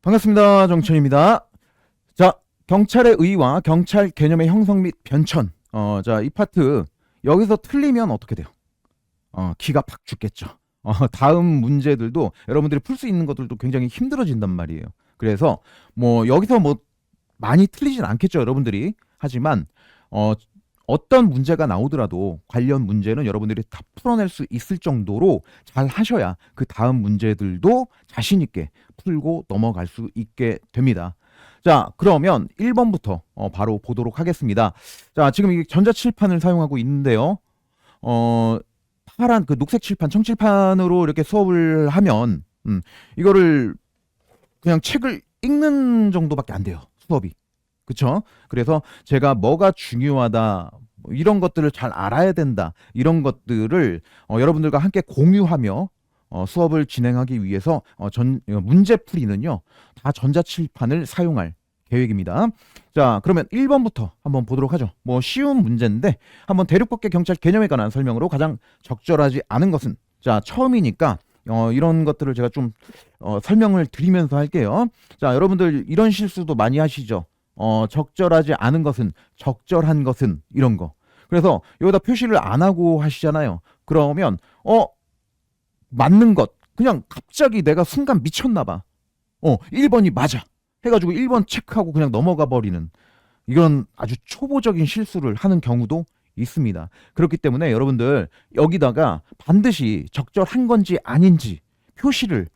반갑습니다. 정천입니다. 자, 경찰의 의의와 경찰 개념의 형성 및 변천. 자, 이 파트 여기서 틀리면 어떻게 돼요? 기가 팍 죽겠죠. 다음 문제들도 여러분들이 풀 수 있는 것들도 굉장히 힘들어진단 말이에요. 그래서 뭐 여기서 뭐 많이 틀리진 않겠죠, 여러분들이. 하지만 어떤 문제가 나오더라도 관련 문제는 여러분들이 다 풀어낼 수 있을 정도로 잘 하셔야 그 다음 문제들도 자신 있게 풀고 넘어갈 수 있게 됩니다. 자, 그러면 1번부터 바로 보도록 하겠습니다. 자, 지금 이게 전자칠판을 사용하고 있는데요. 파란 그 녹색 칠판, 청칠판으로 이렇게 수업을 하면 이거를 그냥 책을 읽는 정도밖에 안 돼요, 수업이. 그쵸? 그래서 제가 뭐가 중요하다, 뭐 이런 것들을 잘 알아야 된다, 이런 것들을 여러분들과 함께 공유하며 수업을 진행하기 위해서 문제풀이는요, 다 전자칠판을 사용할 계획입니다. 자, 그러면 1번부터 한번 보도록 하죠. 뭐 쉬운 문제인데 한번 대륙법계 경찰 개념에 관한 설명으로 가장 적절하지 않은 것은, 자, 처음이니까 이런 것들을 제가 좀 설명을 드리면서 할게요. 자, 여러분들 이런 실수도 많이 하시죠. 적절하지 않은 것은, 적절한 것은, 이런 거. 그래서 여기다 표시를 안 하고 하시잖아요. 그러면 맞는 것, 그냥 갑자기 내가 순간 미쳤나 봐. 1번이 맞아 해가지고 1번 체크하고 그냥 넘어가 버리는 이런 아주 초보적인 실수를 하는 경우도 있습니다. 그렇기 때문에 여러분들 여기다가 반드시 적절한 건지 아닌지 표시를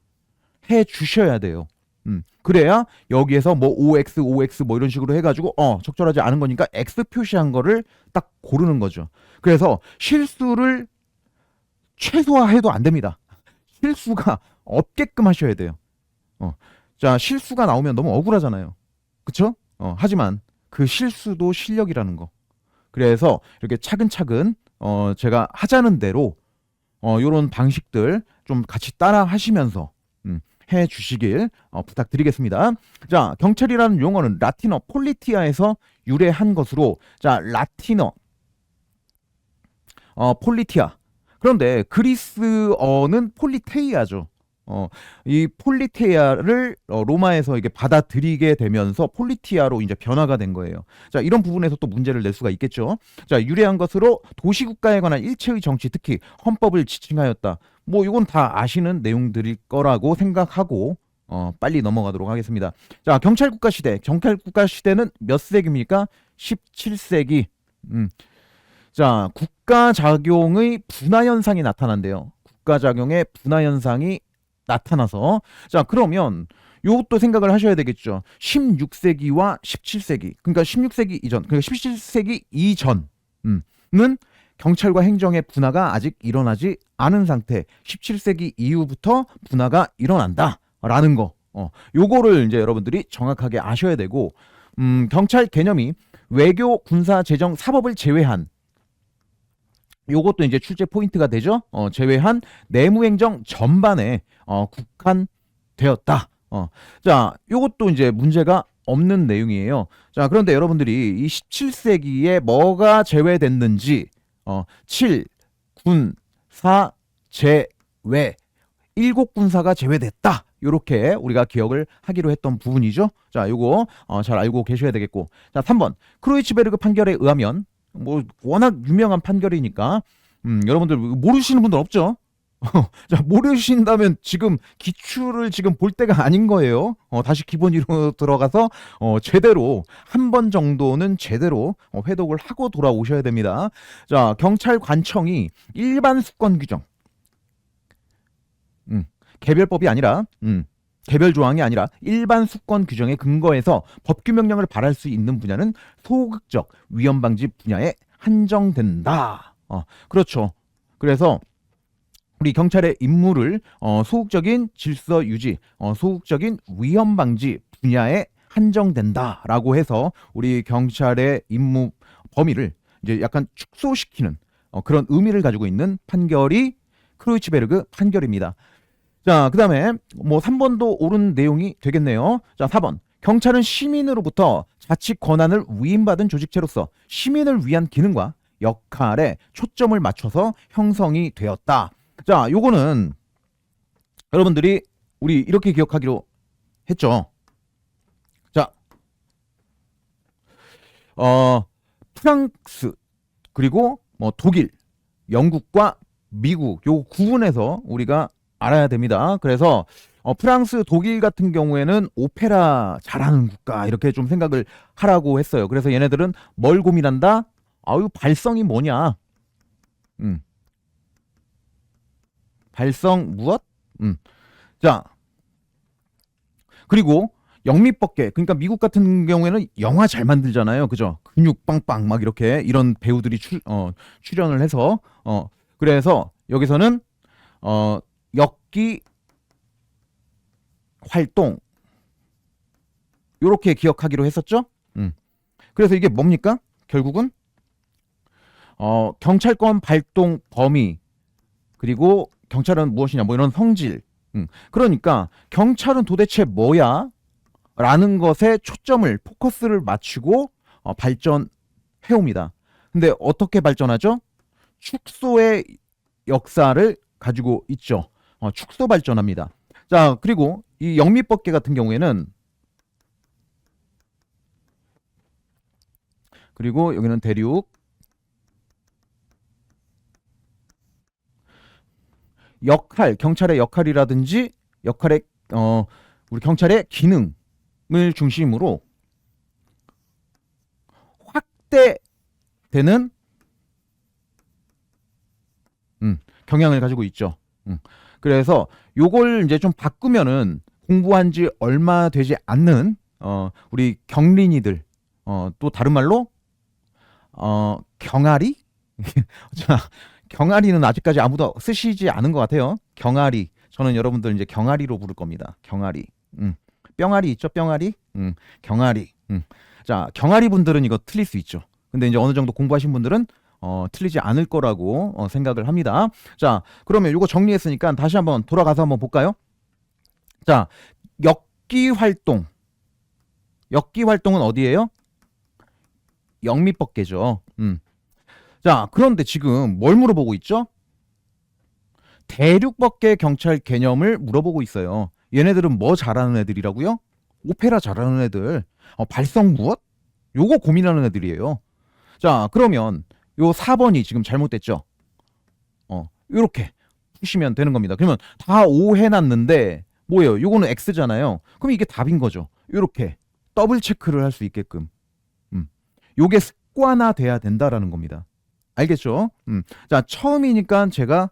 해 주셔야 돼요. 그래야 여기에서 뭐 OX, OX 뭐 이런 식으로 해가지고 적절하지 않은 거니까 X 표시한 거를 딱 고르는 거죠. 그래서 실수를 최소화해도 안 됩니다. 실수가 없게끔 하셔야 돼요. 자, 실수가 나오면 너무 억울하잖아요. 그쵸? 하지만 그 실수도 실력이라는 거. 그래서 이렇게 차근차근 제가 하자는 대로 요런 방식들 좀 같이 따라 하시면서 해 주시길 부탁드리겠습니다. 자, 경찰이라는 용어는 라틴어 폴리티아에서 유래한 것으로, 자, 라틴어 폴리티아. 그런데 그리스어는 폴리테이아죠. 이 폴리테이아를 로마에서 이게 받아들이게 되면서 폴리티아로 이제 변화가 된 거예요. 자, 이런 부분에서 또 문제를 낼 수가 있겠죠. 자, 유래한 것으로 도시국가에 관한 일체의 정치, 특히 헌법을 지칭하였다. 뭐 이건 다 아시는 내용들일 거라고 생각하고 빨리 넘어가도록 하겠습니다. 자, 경찰국가 시대. 경찰국가 시대는 몇 세기입니까? 17세기. 자, 국가작용의 분화현상이 나타난대요. 국가작용의 분화현상이 나타나서, 자, 그러면 요것도 생각을 하셔야 되겠죠. 16세기와 17세기, 그러니까 16세기 이전, 그러니까 17세기 이전은 경찰과 행정의 분화가 아직 일어나지 않은 상태, 17세기 이후부터 분화가 일어난다라는 거. 요거를 이제 여러분들이 정확하게 아셔야 되고, 경찰 개념이 외교, 군사, 재정, 사법을 제외한, 요것도 이제 출제 포인트가 되죠. 제외한 내무행정 전반에 국한되었다. 자, 요것도 이제 문제가 없는 내용이에요. 자, 그런데 여러분들이 이 17세기에 뭐가 제외됐는지 7, 군, 사, 제외, 7군사가 제외됐다. 요렇게 우리가 기억을 하기로 했던 부분이죠. 자, 요거 잘 알고 계셔야 되겠고. 자, 3번 크로이츠베르그 판결에 의하면, 뭐 워낙 유명한 판결이니까 여러분들 모르시는 분들 없죠? 자, 모르신다면 지금 기출을 지금 볼 때가 아닌 거예요. 다시 기본으로 들어가서 제대로 한 번 정도는 제대로 회독을 하고 돌아오셔야 됩니다. 자, 경찰관청이 일반 수권 규정, 개별법이 아니라 개별 조항이 아니라 일반 수권 규정에 근거해서 법규 명령을 발할 수 있는 분야는 소극적 위험 방지 분야에 한정된다. 그렇죠. 그래서 우리 경찰의 임무를 소극적인 질서 유지, 소극적인 위험 방지 분야에 한정된다라고 해서 우리 경찰의 임무 범위를 이제 약간 축소시키는 그런 의미를 가지고 있는 판결이 크로이츠베르그 판결입니다. 자, 그 다음에 뭐 3번도 옳은 내용이 되겠네요. 자, 4번. 경찰은 시민으로부터 자치 권한을 위임받은 조직체로서 시민을 위한 기능과 역할에 초점을 맞춰서 형성이 되었다. 자, 요거는 여러분들이 우리 이렇게 기억하기로 했죠. 프랑스 그리고 뭐 독일, 영국과 미국 요 구분해서 우리가 알아야 됩니다. 그래서 프랑스, 독일 같은 경우에는 오페라 잘하는 국가 이렇게 좀 생각을 하라고 했어요. 그래서 얘네들은 뭘 고민한다? 아유 발성이 뭐냐? 음, 발성 무엇? 자 그리고 영미법계 그러니까 미국 같은 경우에는 영화 잘 만들잖아요. 그죠? 근육 빵빵 막 이렇게 이런 배우들이 출연을 해서 그래서 여기서는 역기 활동 요렇게 기억하기로 했었죠. 그래서 이게 뭡니까? 결국은 경찰권 발동 범위 그리고 경찰은 무엇이냐 뭐 이런 성질. 그러니까 경찰은 도대체 뭐야? 라는 것에 초점을 포커스를 맞추고 발전해옵니다. 근데 어떻게 발전하죠? 축소의 역사를 가지고 있죠. 축소 발전합니다. 자 그리고 이 영미법계 같은 경우에는 그리고 여기는 대륙 역할 경찰의 역할이라든지 역할의 우리 경찰의 기능을 중심으로 확대되는 경향을 가지고 있죠. 그래서 요걸 이제 좀 바꾸면은 공부한 지 얼마 되지 않는 우리 경린이들 또 다른 말로 경아리 자 경아리는 아직까지 아무도 쓰시지 않은 것 같아요. 경아리 저는 여러분들 이제 경아리로 부를 겁니다. 경아리 뿅아리 있죠 뿅아리 경아리 자 경아리 분들은 이거 틀릴 수 있죠. 근데 이제 어느 정도 공부하신 분들은 틀리지 않을 거라고 생각을 합니다. 자, 그러면 이거 정리했으니까 다시 한번 돌아가서 한번 볼까요? 자, 역기 활동. 역기 활동은 어디예요? 영미법계죠. 자, 그런데 지금 뭘 물어보고 있죠? 대륙법계 경찰 개념을 물어보고 있어요. 얘네들은 뭐 잘하는 애들이라고요? 오페라 잘하는 애들. 발성 무엇? 요거 고민하는 애들이에요. 자, 그러면 요 4번이 지금 잘못됐죠. 요렇게 푸시면 되는 겁니다. 그러면 다 O 해놨는데 뭐예요? 요거는 X잖아요. 그럼 이게 답인 거죠. 요렇게 더블 체크를 할 수 있게끔. 요게 습관화 돼야 된다라는 겁니다. 알겠죠? 자, 처음이니까 제가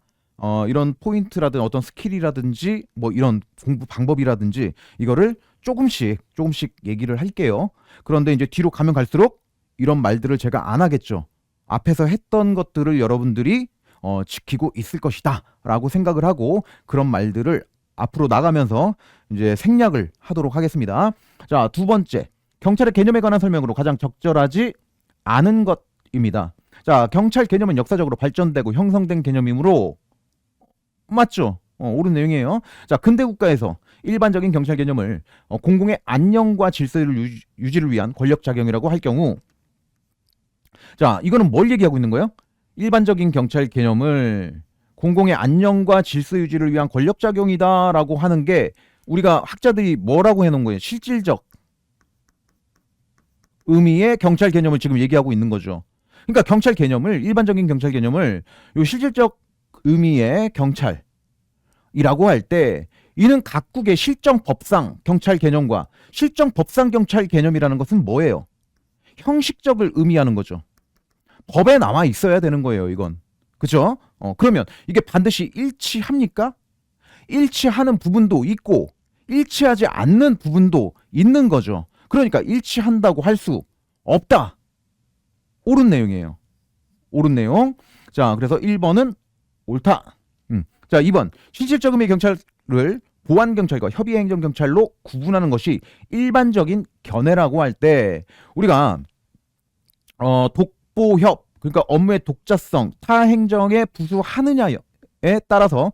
이런 포인트라든지 어떤 스킬이라든지 뭐 이런 공부 방법이라든지 이거를 조금씩 얘기를 할게요. 그런데 이제 뒤로 가면 갈수록 이런 말들을 제가 안 하겠죠. 앞에서 했던 것들을 여러분들이 지키고 있을 것이다 라고 생각을 하고 그런 말들을 앞으로 나가면서 이제 생략을 하도록 하겠습니다. 자, 두 번째 경찰의 개념에 관한 설명으로 가장 적절하지 않은 것입니다. 자, 경찰 개념은 역사적으로 발전되고 형성된 개념이므로 맞죠? 옳은 내용이에요. 자, 근대 국가에서 일반적인 경찰 개념을 공공의 안녕과 질서를 유지를 위한 권력 작용이라고 할 경우 자, 이거는 뭘 얘기하고 있는 거예요? 일반적인 경찰 개념을 공공의 안녕과 질서 유지를 위한 권력 작용이다라고 하는 게 우리가 학자들이 뭐라고 해놓은 거예요? 실질적 의미의 경찰 개념을 지금 얘기하고 있는 거죠. 그러니까 경찰 개념을 일반적인 경찰 개념을 요 실질적 의미의 경찰이라고 할 때 이는 각국의 실정 법상 경찰 개념과 실정 법상 경찰 개념이라는 것은 뭐예요? 형식적을 의미하는 거죠. 법에 나와 있어야 되는 거예요, 이건. 그죠? 그러면 이게 반드시 일치합니까? 일치하는 부분도 있고 일치하지 않는 부분도 있는 거죠. 그러니까 일치한다고 할 수 없다. 옳은 내용이에요. 옳은 내용. 자, 그래서 1번은 옳다. 자, 2번. 실질적 의미의 경찰을 보안경찰과 협의행정경찰로 구분하는 것이 일반적인 견해라고 할 때 우리가 독보협 그러니까 업무의 독자성 타 행정에 부수하느냐에 따라서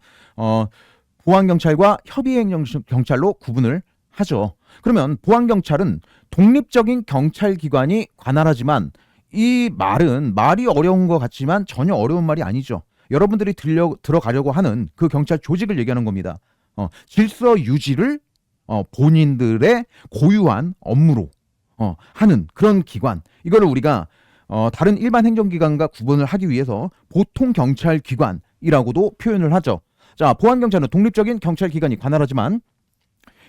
보안경찰과 협의행정경찰로 구분을 하죠. 그러면 보안경찰은 독립적인 경찰기관이 관할하지만 이 말이 어려운 것 같지만 전혀 어려운 말이 아니죠. 여러분들이 들어가려고 하는 그 경찰 조직을 얘기하는 겁니다. 질서 유지를 본인들의 고유한 업무로 하는 그런 기관. 이거를 우리가 다른 일반 행정기관과 구분을 하기 위해서 보통 경찰기관이라고도 표현을 하죠. 자, 보안경찰은 독립적인 경찰기관이 관할하지만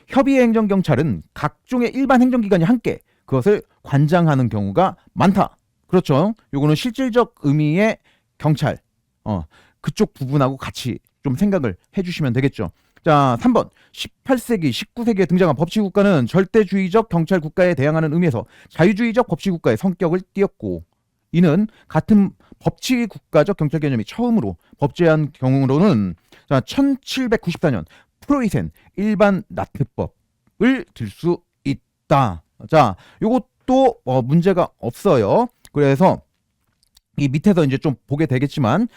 협의회 행정경찰은 각종의 일반 행정기관이 함께 그것을 관장하는 경우가 많다. 그렇죠. 요거는 실질적 의미의 경찰. 그쪽 부분하고 같이 좀 생각을 해주시면 되겠죠. 자, 3번. 18세기, 19세기에 등장한 법치국가는 절대주의적 경찰 국가에 대항하는 의미에서 자유주의적 법치국가의 성격을 띠었고, 이는 같은 법치국가적 경찰 개념이 처음으로 법제한 경우로는 자, 1794년 프로이센 일반 나트법을 들 수 있다. 자, 요것도 문제가 없어요. 그래서 이 밑에서 이제 좀 보게 되겠지만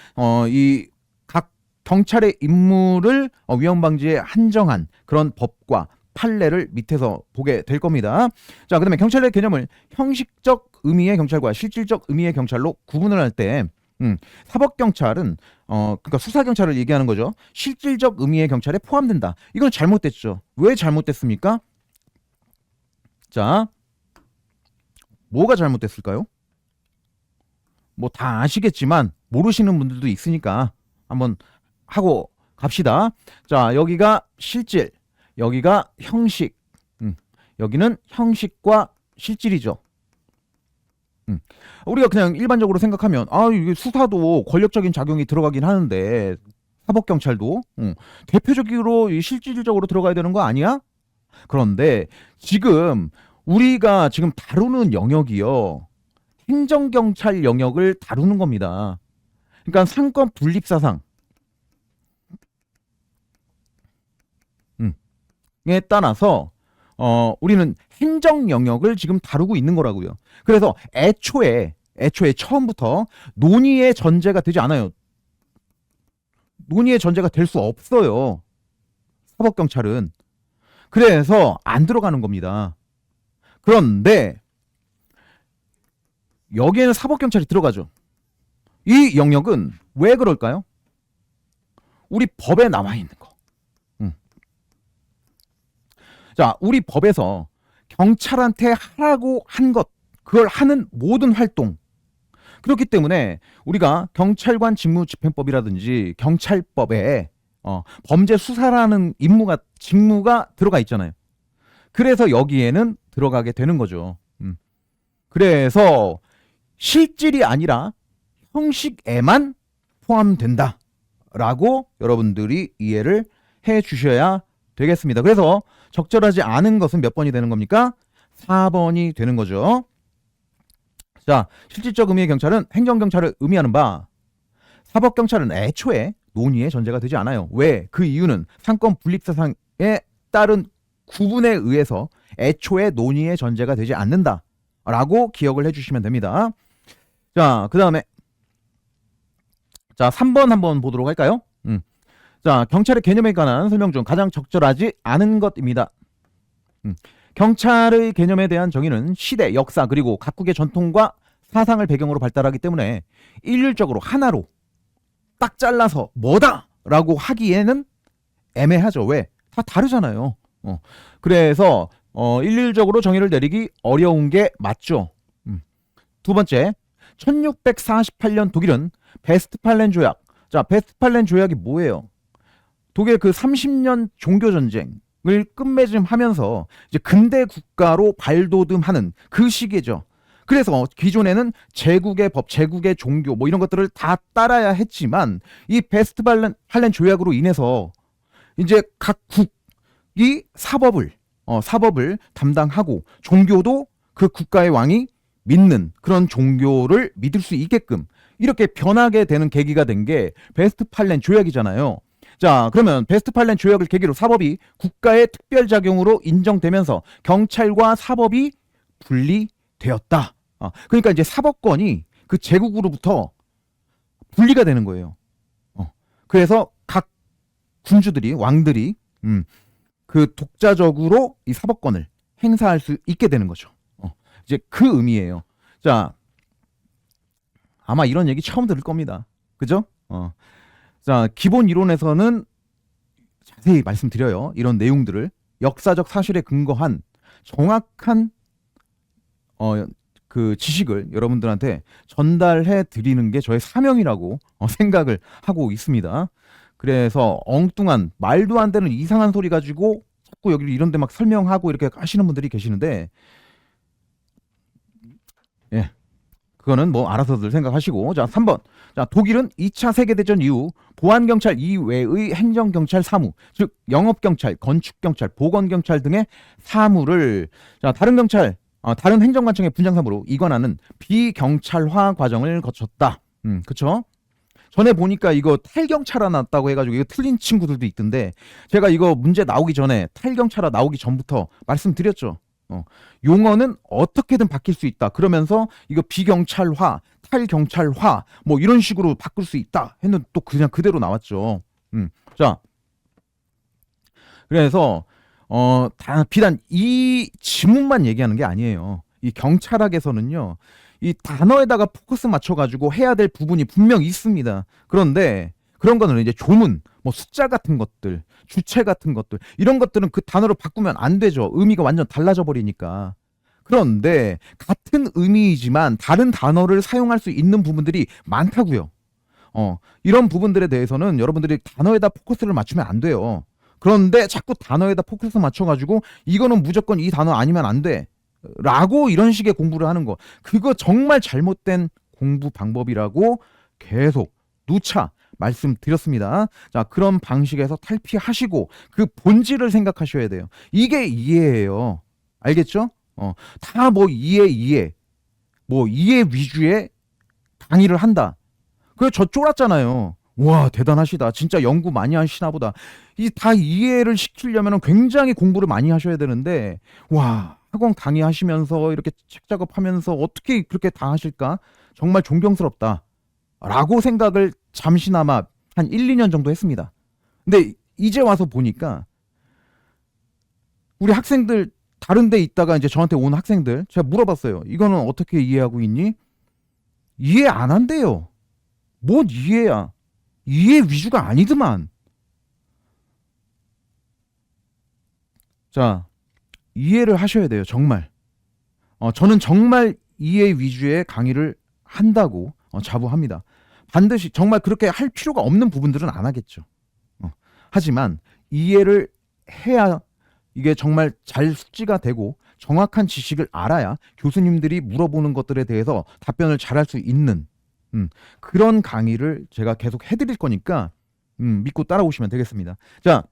이 각 경찰의 임무를 위험 방지에 한정한 그런 법과 판례를 밑에서 보게 될 겁니다. 자, 그다음에 경찰의 개념을 형식적 의미의 경찰과 실질적 의미의 경찰로 구분을 할 때 사법 경찰은 그러니까 수사 경찰을 얘기하는 거죠. 실질적 의미의 경찰에 포함된다. 이건 잘못됐죠. 왜 잘못됐습니까? 자, 뭐가 잘못됐을까요? 뭐 다 아시겠지만 모르시는 분들도 있으니까 한번 하고 갑시다. 자, 여기가 실질, 여기가 형식, 여기는 형식과 실질이죠. 우리가 그냥 일반적으로 생각하면 이게 수사도 권력적인 작용이 들어가긴 하는데 사법경찰도 대표적으로 실질적으로 들어가야 되는 거 아니야? 그런데 지금 우리가 지금 다루는 영역이요, 행정경찰 영역을 다루는 겁니다. 그러니까 상권 분립사상에 따라서 우리는 행정 영역을 지금 다루고 있는 거라고요. 그래서 애초에 처음부터 논의의 전제가 되지 않아요. 논의의 전제가 될 수 없어요, 사법경찰은. 그래서 안 들어가는 겁니다. 그런데 여기에는 사법경찰이 들어가죠. 이 영역은 왜 그럴까요? 우리 법에 나와 있는 거. 자, 우리 법에서 경찰한테 하라고 한 것, 그걸 하는 모든 활동. 그렇기 때문에 우리가 경찰관 직무집행법이라든지 경찰법에 범죄 수사라는 직무가 들어가 있잖아요. 그래서 여기에는 들어가게 되는 거죠. 그래서 실질이 아니라 형식에만 포함된다라고 여러분들이 이해를 해 주셔야 되겠습니다. 그래서 적절하지 않은 것은 몇 번이 되는 겁니까? 4번이 되는 거죠. 자, 실질적 의미의 경찰은 행정경찰을 의미하는 바, 사법경찰은 애초에 논의의 전제가 되지 않아요. 왜? 그 이유는 상권 분립사상에 따른 구분에 의해서 애초에 논의의 전제가 되지 않는다라고 기억을 해주시면 됩니다. 자, 그 다음에 자, 3번 한번 보도록 할까요? 자, 경찰의 개념에 관한 설명 중 가장 적절하지 않은 것입니다. 경찰의 개념에 대한 정의는 시대, 역사, 그리고 각국의 전통과 사상을 배경으로 발달하기 때문에 일률적으로 하나로 딱 잘라서 뭐다! 라고 하기에는 애매하죠. 왜? 다 다르잖아요. 그래서 일률적으로 정의를 내리기 어려운 게 맞죠. 두 번째, 1648년 독일은 베스트팔렌 조약. 자, 베스트팔렌 조약이 뭐예요? 독일 그 30년 종교전쟁을 끝맺음하면서 이제 근대 국가로 발돋움하는 그 시기죠. 그래서 기존에는 제국의 법, 제국의 종교 뭐 이런 것들을 다 따라야 했지만 이 베스트팔렌 조약으로 인해서 이제 각 국이 사법을 담당하고 종교도 그 국가의 왕이 믿는 그런 종교를 믿을 수 있게끔 이렇게 변하게 되는 계기가 된 게 베스트팔렌 조약이잖아요. 자, 그러면 베스트팔렌 조약을 계기로 사법이 국가의 특별작용으로 인정되면서 경찰과 사법이 분리되었다. 그러니까 이제 사법권이 그 제국으로부터 분리가 되는 거예요. 그래서 각 군주들이, 왕들이 그 독자적으로 이 사법권을 행사할 수 있게 되는 거죠. 이제 그 의미예요. 자, 아마 이런 얘기 처음 들을 겁니다. 그죠? 자, 기본 이론에서는 자세히 말씀드려요. 이런 내용들을 역사적 사실에 근거한 정확한 그 지식을 여러분들한테 전달해 드리는 게 저의 사명이라고 생각을 하고 있습니다. 그래서 엉뚱한 말도 안 되는 이상한 소리 가지고 자꾸 여기 이런 데 막 설명하고 이렇게 하시는 분들이 계시는데, 예. 그거는 뭐 알아서들 생각하시고. 자, 3번. 자, 독일은 2차 세계대전 이후 보안경찰 이외의 행정경찰 사무, 즉 영업경찰, 건축경찰, 보건경찰 등의 사무를, 자, 다른 경찰, 다른 행정관청의 분장사무로 이관하는 비경찰화 과정을 거쳤다. 그쵸? 전에 보니까 이거 탈경찰화 났다고 해가지고 이거 틀린 친구들도 있던데, 제가 이거 문제 나오기 전에, 탈경찰화 나오기 전부터 말씀드렸죠. 용어는 어떻게든 바뀔 수 있다. 그러면서 이거 비경찰화, 탈경찰화 뭐 이런 식으로 바꿀 수 있다 했는데 또 그냥 그대로 나왔죠. 자, 그래서 비단 이 지문만 얘기하는 게 아니에요. 이 경찰학에서는요, 이 단어에다가 포커스 맞춰가지고 해야 될 부분이 분명 있습니다. 그런데 그런 거는 이제 조문, 뭐 숫자 같은 것들, 주체 같은 것들, 이런 것들은 그 단어로 바꾸면 안 되죠. 의미가 완전 달라져 버리니까. 그런데 같은 의미이지만 다른 단어를 사용할 수 있는 부분들이 많다고요. 이런 부분들에 대해서는 여러분들이 단어에다 포커스를 맞추면 안 돼요. 그런데 자꾸 단어에다 포커스 맞춰가지고 이거는 무조건 이 단어 아니면 안 돼 라고 이런 식의 공부를 하는 거, 그거 정말 잘못된 공부 방법이라고 계속 누차 말씀드렸습니다. 자, 그런 방식에서 탈피하시고 그 본질을 생각하셔야 돼요. 이게 이해예요. 알겠죠? 다 뭐 이해 뭐 이해 위주의 강의를 한다. 그래, 저 쫄았잖아요. 와, 대단하시다. 진짜 연구 많이 하시나 보다. 이 다 이해를 시키려면 굉장히 공부를 많이 하셔야 되는데, 와, 학원 강의하시면서 이렇게 책 작업하면서 어떻게 그렇게 다 하실까? 정말 존경스럽다. 라고 생각을 잠시나마 한 1, 2년 정도 했습니다. 근데 이제 와서 보니까 우리 학생들 다른 데 있다가 이제 저한테 온 학생들 제가 물어봤어요. 이거는 어떻게 이해하고 있니? 이해 안 한대요. 뭔 이해야? 이해 위주가 아니더만. 자, 이해를 하셔야 돼요. 정말. 저는 정말 이해 위주의 강의를 한다고 자부합니다. 반드시 정말 그렇게 할 필요가 없는 부분들은 안 하겠죠. 하지만 이해를 해야 이게 정말 잘 숙지가 되고 정확한 지식을 알아야 교수님들이 물어보는 것들에 대해서 답변을 잘할 수 있는 그런 강의를 제가 계속 해드릴 거니까 믿고 따라오시면 되겠습니다. 자,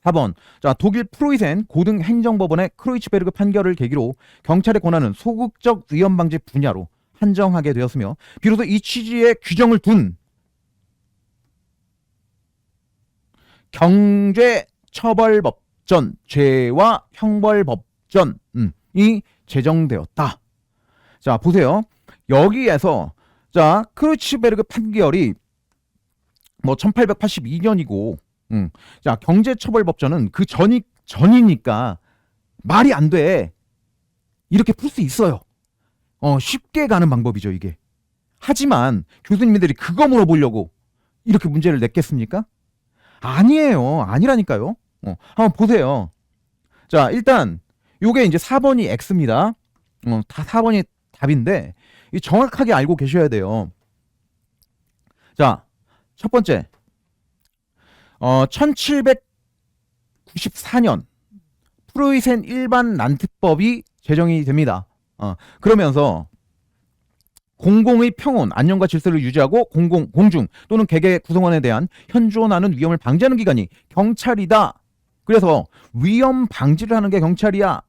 4번. 자, 독일 프로이센 고등 행정법원의 크로이츠베르그 판결을 계기로 경찰의 권한은 소극적 위험 방지 분야로 한정하게 되었으며, 비로소 이 취지의 규정을 둔 경제처벌법전, 죄와 형벌법전이 제정되었다. 자, 보세요. 여기에서 자, 크루츠베르그 판결이 뭐 1882년이고, 자, 경제처벌법전은 그 전이니까 말이 안 돼. 이렇게 풀 수 있어요. 쉽게 가는 방법이죠, 이게. 하지만 교수님들이 그거 물어보려고 이렇게 문제를 냈겠습니까? 아니에요. 아니라니까요. 한번 보세요. 자, 일단 요게 이제 4번이 X입니다. 다 4번이 답인데 정확하게 알고 계셔야 돼요. 자, 첫 번째. 1794년 프로이센 일반 란트법이 제정이 됩니다. 그러면서 공공의 평온, 안녕과 질서를 유지하고 공중 또는 개개 구성원에 대한 현존하는 위험을 방지하는 기관이 경찰이다. 그래서 위험 방지를 하는 게 경찰이야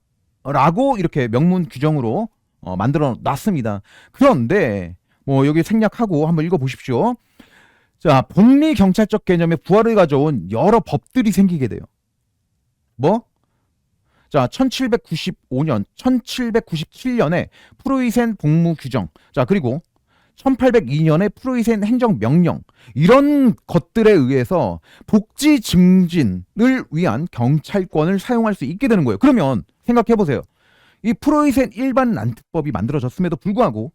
라고 이렇게 명문 규정으로 만들어 놨습니다. 그런데 뭐 여기 생략하고 한번 읽어보십시오. 자, 복리경찰적 개념의 부활을 가져온 여러 법들이 생기게 돼요. 뭐? 자, 1795년, 1797년에 프로이센 복무 규정, 자, 그리고 1802년에 프로이센 행정명령, 이런 것들에 의해서 복지 증진을 위한 경찰권을 사용할 수 있게 되는 거예요. 그러면 생각해보세요. 이 프로이센 일반 란트법이 만들어졌음에도 불구하고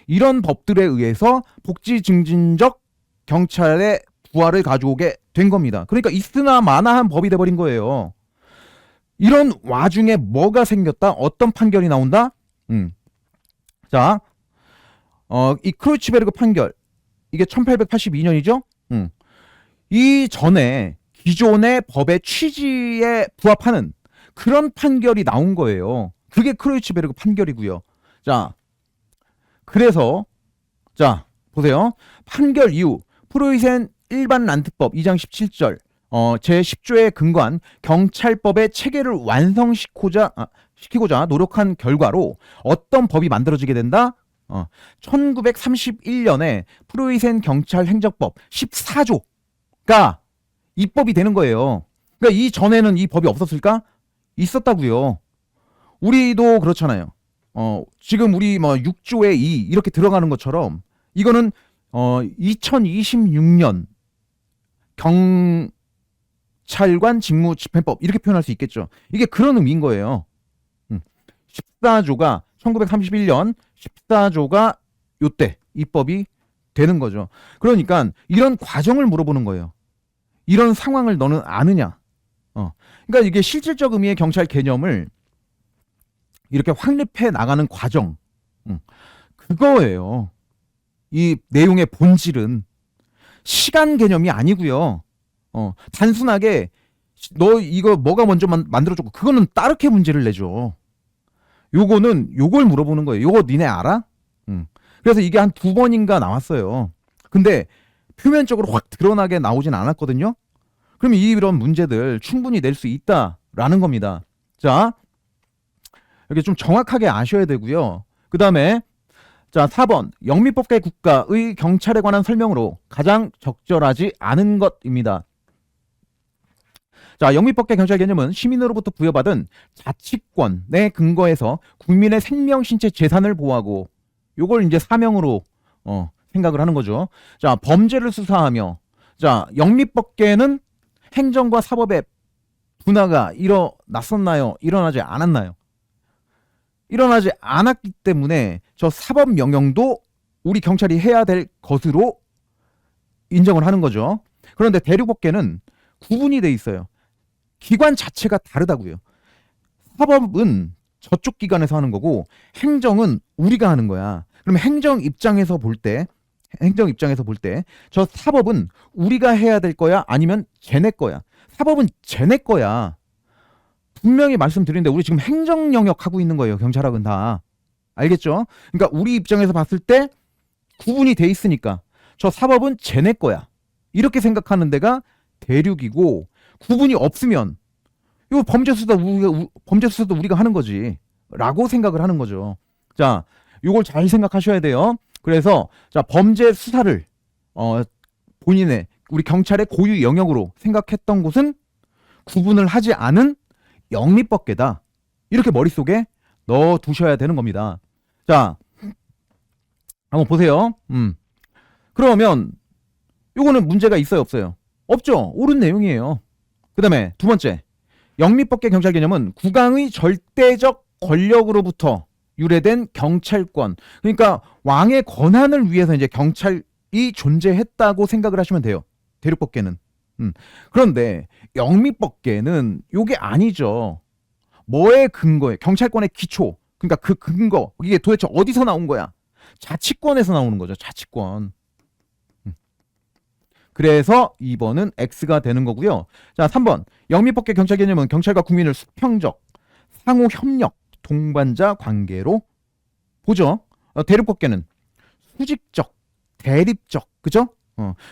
이런 법들에 의해서 복지 증진적 경찰의 부활을 가져오게 된 겁니다. 그러니까 있으나 마나한 법이 돼버린 거예요. 이런 와중에 뭐가 생겼다? 어떤 판결이 나온다? 음. 자, 이 크루츠베르그 판결 이게 1882년이죠. 이 전에 기존의 법의 취지에 부합하는 그런 판결이 나온 거예요. 그게 크루츠베르그 판결이고요. 자, 그래서 자 보세요. 판결 이후 프로이센 일반 란트법 2장 17절 제10조에 근거한 경찰법의 체계를 시키고자 노력한 결과로 어떤 법이 만들어지게 된다? 1931년에 프로이센 경찰 행정법 14조가 입법이 되는 거예요. 그러니까 이 전에는 이 법이 없었을까? 있었다고요. 우리도 그렇잖아요. 지금 우리 뭐 6조에 2 이렇게 들어가는 것처럼 이거는 2026년 경찰관 직무집행법 이렇게 표현할 수 있겠죠. 이게 그런 의미인 거예요. 14조가 1931년 14조가 요때 입법이 되는 거죠. 그러니까 이런 과정을 물어보는 거예요. 이런 상황을 너는 아느냐? 그러니까 이게 실질적 의미의 경찰 개념을 이렇게 확립해 나가는 과정, 그거예요. 이 내용의 본질은 시간 개념이 아니고요. 단순하게 너 이거 뭐가 먼저 만들어줬고 그거는 따르게 문제를 내죠. 요걸 물어보는 거예요. 요거 니네 알아? 그래서 이게 한 2번인가 나왔어요. 근데 표면적으로 확 드러나게 나오진 않았거든요. 그러면 이런 문제들 충분히 낼 수 있다라는 겁니다. 자, 이렇게 좀 정확하게 아셔야 되고요. 그 다음에 자 4번 영미법계 국가의 경찰에 관한 설명으로 가장 적절하지 않은 것입니다. 자, 영미법계 경찰 개념은 시민으로부터 부여받은 자치권에 근거해서 국민의 생명, 신체, 재산을 보호하고 요걸 이제 사명으로 생각을 하는 거죠. 자, 범죄를 수사하며 자, 영미법계는 행정과 사법의 분화가 일어났었나요? 일어나지 않았나요? 일어나지 않았기 때문에 저 사법 명령도 우리 경찰이 해야 될 것으로 인정을 하는 거죠. 그런데 대륙법계는 구분이 돼 있어요. 기관 자체가 다르다고요. 사법은 저쪽 기관에서 하는 거고 행정은 우리가 하는 거야. 그럼 행정 입장에서 볼 때 저 사법은 우리가 해야 될 거야? 아니면 쟤네 거야? 사법은 쟤네 거야. 분명히 말씀드리는데 우리 지금 행정 영역 하고 있는 거예요. 경찰학은 다. 알겠죠? 그러니까 우리 입장에서 봤을 때 구분이 돼 있으니까 저 사법은 쟤네 거야. 이렇게 생각하는 데가 대륙이고 구분이 없으면 이거 범죄 수사도 우리가 하는 거지. 라고 생각을 하는 거죠. 자, 요걸 잘 생각하셔야 돼요. 그래서 자, 범죄 수사를 본인의 우리 경찰의 고유 영역으로 생각했던 곳은 구분을 하지 않은 영미법계다. 이렇게 머릿속에 넣어 두셔야 되는 겁니다. 자, 한번 보세요. 그러면 요거는 문제가 있어요, 없어요? 없죠. 옳은 내용이에요. 그 다음에 두 번째, 영미법계 경찰 개념은 국왕의 절대적 권력으로부터 유래된 경찰권. 그러니까 왕의 권한을 위해서 이제 경찰이 존재했다고 생각을 하시면 돼요. 대륙법계는. 그런데 영미법계는 요게 아니죠. 뭐의 근거에 경찰권의 기초. 그러니까 그 근거 이게 도대체 어디서 나온 거야? 자치권에서 나오는 거죠. 자치권. 그래서 2번은 X가 되는 거고요. 자, 3번. 영미법계 경찰 개념은 경찰과 국민을 수평적, 상호 협력, 동반자 관계로 보죠. 대륙법계는 수직적, 대립적. 그죠?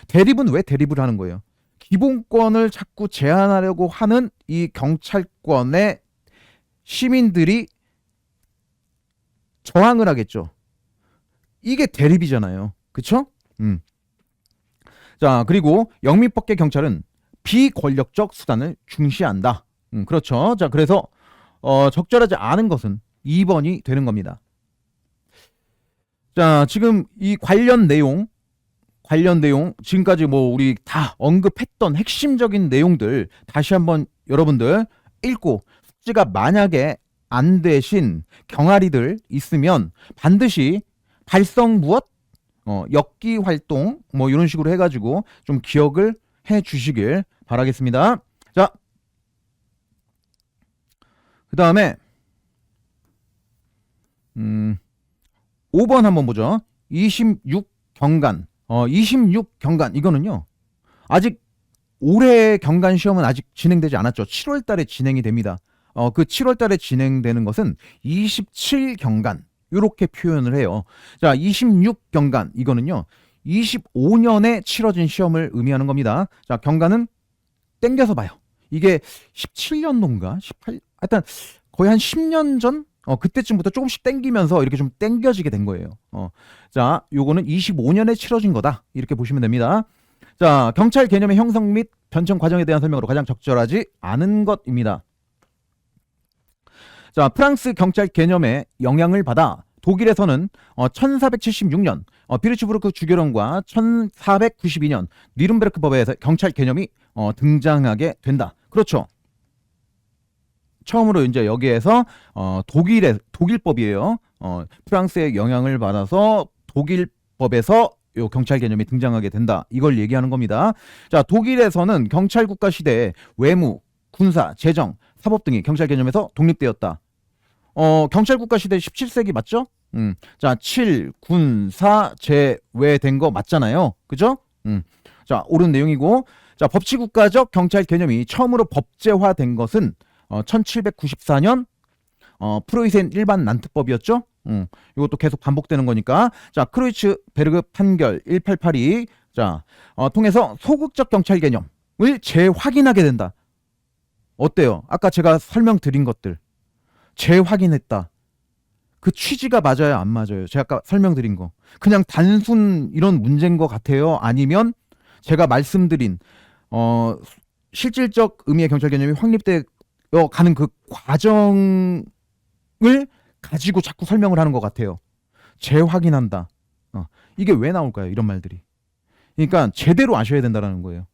대립은 왜 대립을 하는 거예요? 기본권을 자꾸 제한하려고 하는 이 경찰권에 시민들이 저항을 하겠죠. 이게 대립이잖아요. 그쵸? 자, 그리고 영미법계 경찰은 비권력적 수단을 중시한다. 그렇죠. 자, 그래서 적절하지 않은 것은 2번이 되는 겁니다. 자, 지금 이 관련 내용 지금까지 뭐 우리 다 언급했던 핵심적인 내용들 다시 한번 여러분들 읽고 숙지가 만약에 안 되신 경아리들 있으면 반드시 발성 무엇 엮기 활동 뭐 이런 식으로 해가지고 좀 기억을 해 주시길 바라겠습니다. 자, 그 다음에 음, 5번 한번 보죠. 26경간. 26경간. 이거는요. 아직 올해 경간 시험은 아직 진행되지 않았죠. 7월 달에 진행이 됩니다. 그 7월 달에 진행되는 것은 27경간. 이렇게 표현을 해요. 자, 26경간. 이거는요. 25년에 치러진 시험을 의미하는 겁니다. 자, 경간은 땡겨서 봐요. 이게 17년도인가? 18, 하여튼 거의 한 10년 전? 그때쯤부터 조금씩 땡기면서 이렇게 좀 땡겨지게 된 거예요. 자, 요거는 25년에 치러진 거다. 이렇게 보시면 됩니다. 자, 경찰 개념의 형성 및 변청 과정에 대한 설명으로 가장 적절하지 않은 것입니다. 자, 프랑스 경찰 개념에 영향을 받아 독일에서는 1476년 비르츠부르크 주교령과 1492년 니른베르크 법에서 경찰 개념이 등장하게 된다. 그렇죠. 처음으로 이제 여기에서 독일법이에요. 프랑스의 영향을 받아서 독일법에서 요 경찰 개념이 등장하게 된다. 이걸 얘기하는 겁니다. 자, 독일에서는 경찰 국가 시대에 외무, 군사, 재정, 사법 등이 경찰 개념에서 독립되었다. 경찰 국가 시대 17세기 맞죠? 자, 7, 군, 사, 제외된 거 맞잖아요. 그죠? 자, 옳은 내용이고, 자, 법치국가적 경찰 개념이 처음으로 법제화된 것은 1794년 프로이센 일반 난트법이었죠. 이것도 계속 반복되는 거니까. 자, 크로이츠베르그 판결 1882. 자, 통해서 소극적 경찰 개념을 재확인하게 된다. 어때요? 아까 제가 설명드린 것들 재확인했다. 그 취지가 맞아요, 안 맞아요? 제가 아까 설명드린 거. 그냥 단순 이런 문제인 것 같아요? 아니면 제가 말씀드린 실질적 의미의 경찰 개념이 확립돼 가는 그 과정을 가지고 자꾸 설명을 하는 것 같아요. 재확인한다. 이게 왜 나올까요? 이런 말들이. 그러니까 제대로 아셔야 된다는 거예요.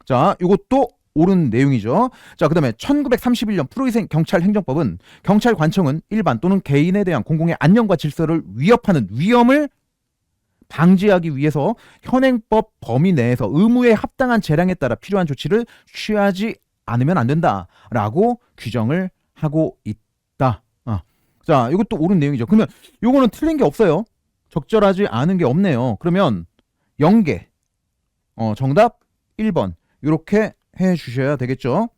자, 이것도 옳은 내용이죠. 자, 그 다음에 1931년 프로이센 경찰행정법은 경찰관청은 일반 또는 개인에 대한 공공의 안녕과 질서를 위협하는 위험을 방지하기 위해서 현행법 범위 내에서 의무에 합당한 재량에 따라 필요한 조치를 취하지 않으면 안 된다라고 규정을 하고 있다. 자, 이것도 옳은 내용이죠. 그러면 이거는 틀린 게 없어요. 적절하지 않은 게 없네요. 그러면 0개. 정답 1번. 이렇게 해 주셔야 되겠죠.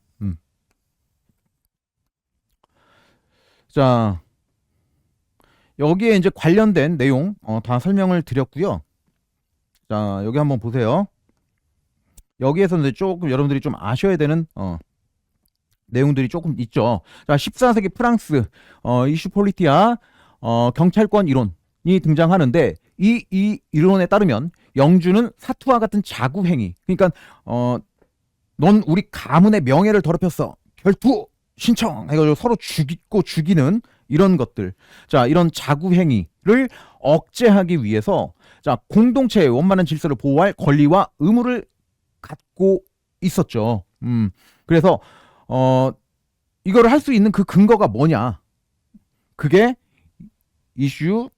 자, 여기에 이제 관련된 내용 다 설명을 드렸고요. 자, 여기 한번 보세요. 여기에서는 조금 여러분들이 좀 아셔야 되는 내용들이 조금 있죠. 자, 14세기 프랑스 이슈 폴리티아 경찰권 이론이 등장하는데 이 이론에 따르면 영주는 사투와 같은 자구 행위. 그러니까 넌 우리 가문의 명예를 더럽혔어. 결투 신청 해가지고 서로 죽이는 이런 것들. 자, 이런 자구 행위를 억제하기 위해서 자, 공동체의 원만한 질서를 보호할 권리와 의무를 갖고 있었죠. 그래서 이거를 할 수 있는 그 근거가 뭐냐? 그게 이슈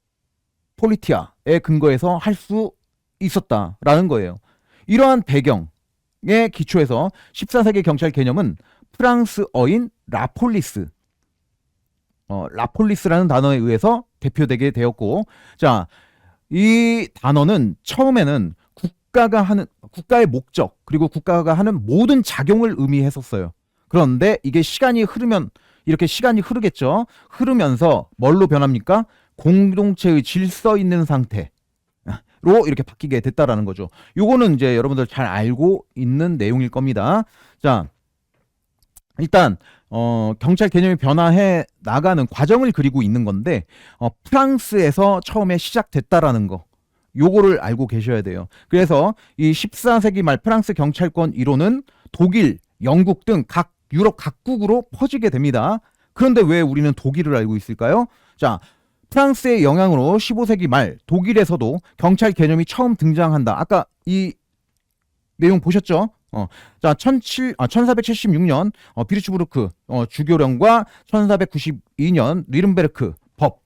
폴리티아의 근거에서 할 수 있었다라는 거예요. 이러한 배경에 기초해서 14세기 경찰 개념은 프랑스어인 라폴리스, 라폴리스라는 단어에 의해서 대표되게 되었고, 자, 이 단어는 처음에는 국가의 목적 그리고 국가가 하는 모든 작용을 의미했었어요. 그런데 이게 시간이 흐르면 이렇게 시간이 흐르겠죠. 흐르면서 뭘로 변합니까? 공동체의 질서 있는 상태로 이렇게 바뀌게 됐다라는 거죠. 요거는 이제 여러분들 잘 알고 있는 내용일 겁니다. 자, 일단 경찰 개념이 변화해 나가는 과정을 그리고 있는 건데 프랑스에서 처음에 시작됐다라는 거. 요거를 알고 계셔야 돼요. 그래서 이 14세기 말 프랑스 경찰권 이론은 독일, 영국 등 각 유럽 각국으로 퍼지게 됩니다. 그런데 왜 우리는 독일을 알고 있을까요? 자, 프랑스의 영향으로 15세기 말 독일에서도 경찰 개념이 처음 등장한다. 아까 이 내용 보셨죠? 자, 1476년 비르츠부르크 주교령과 1492년 니른베르크 법.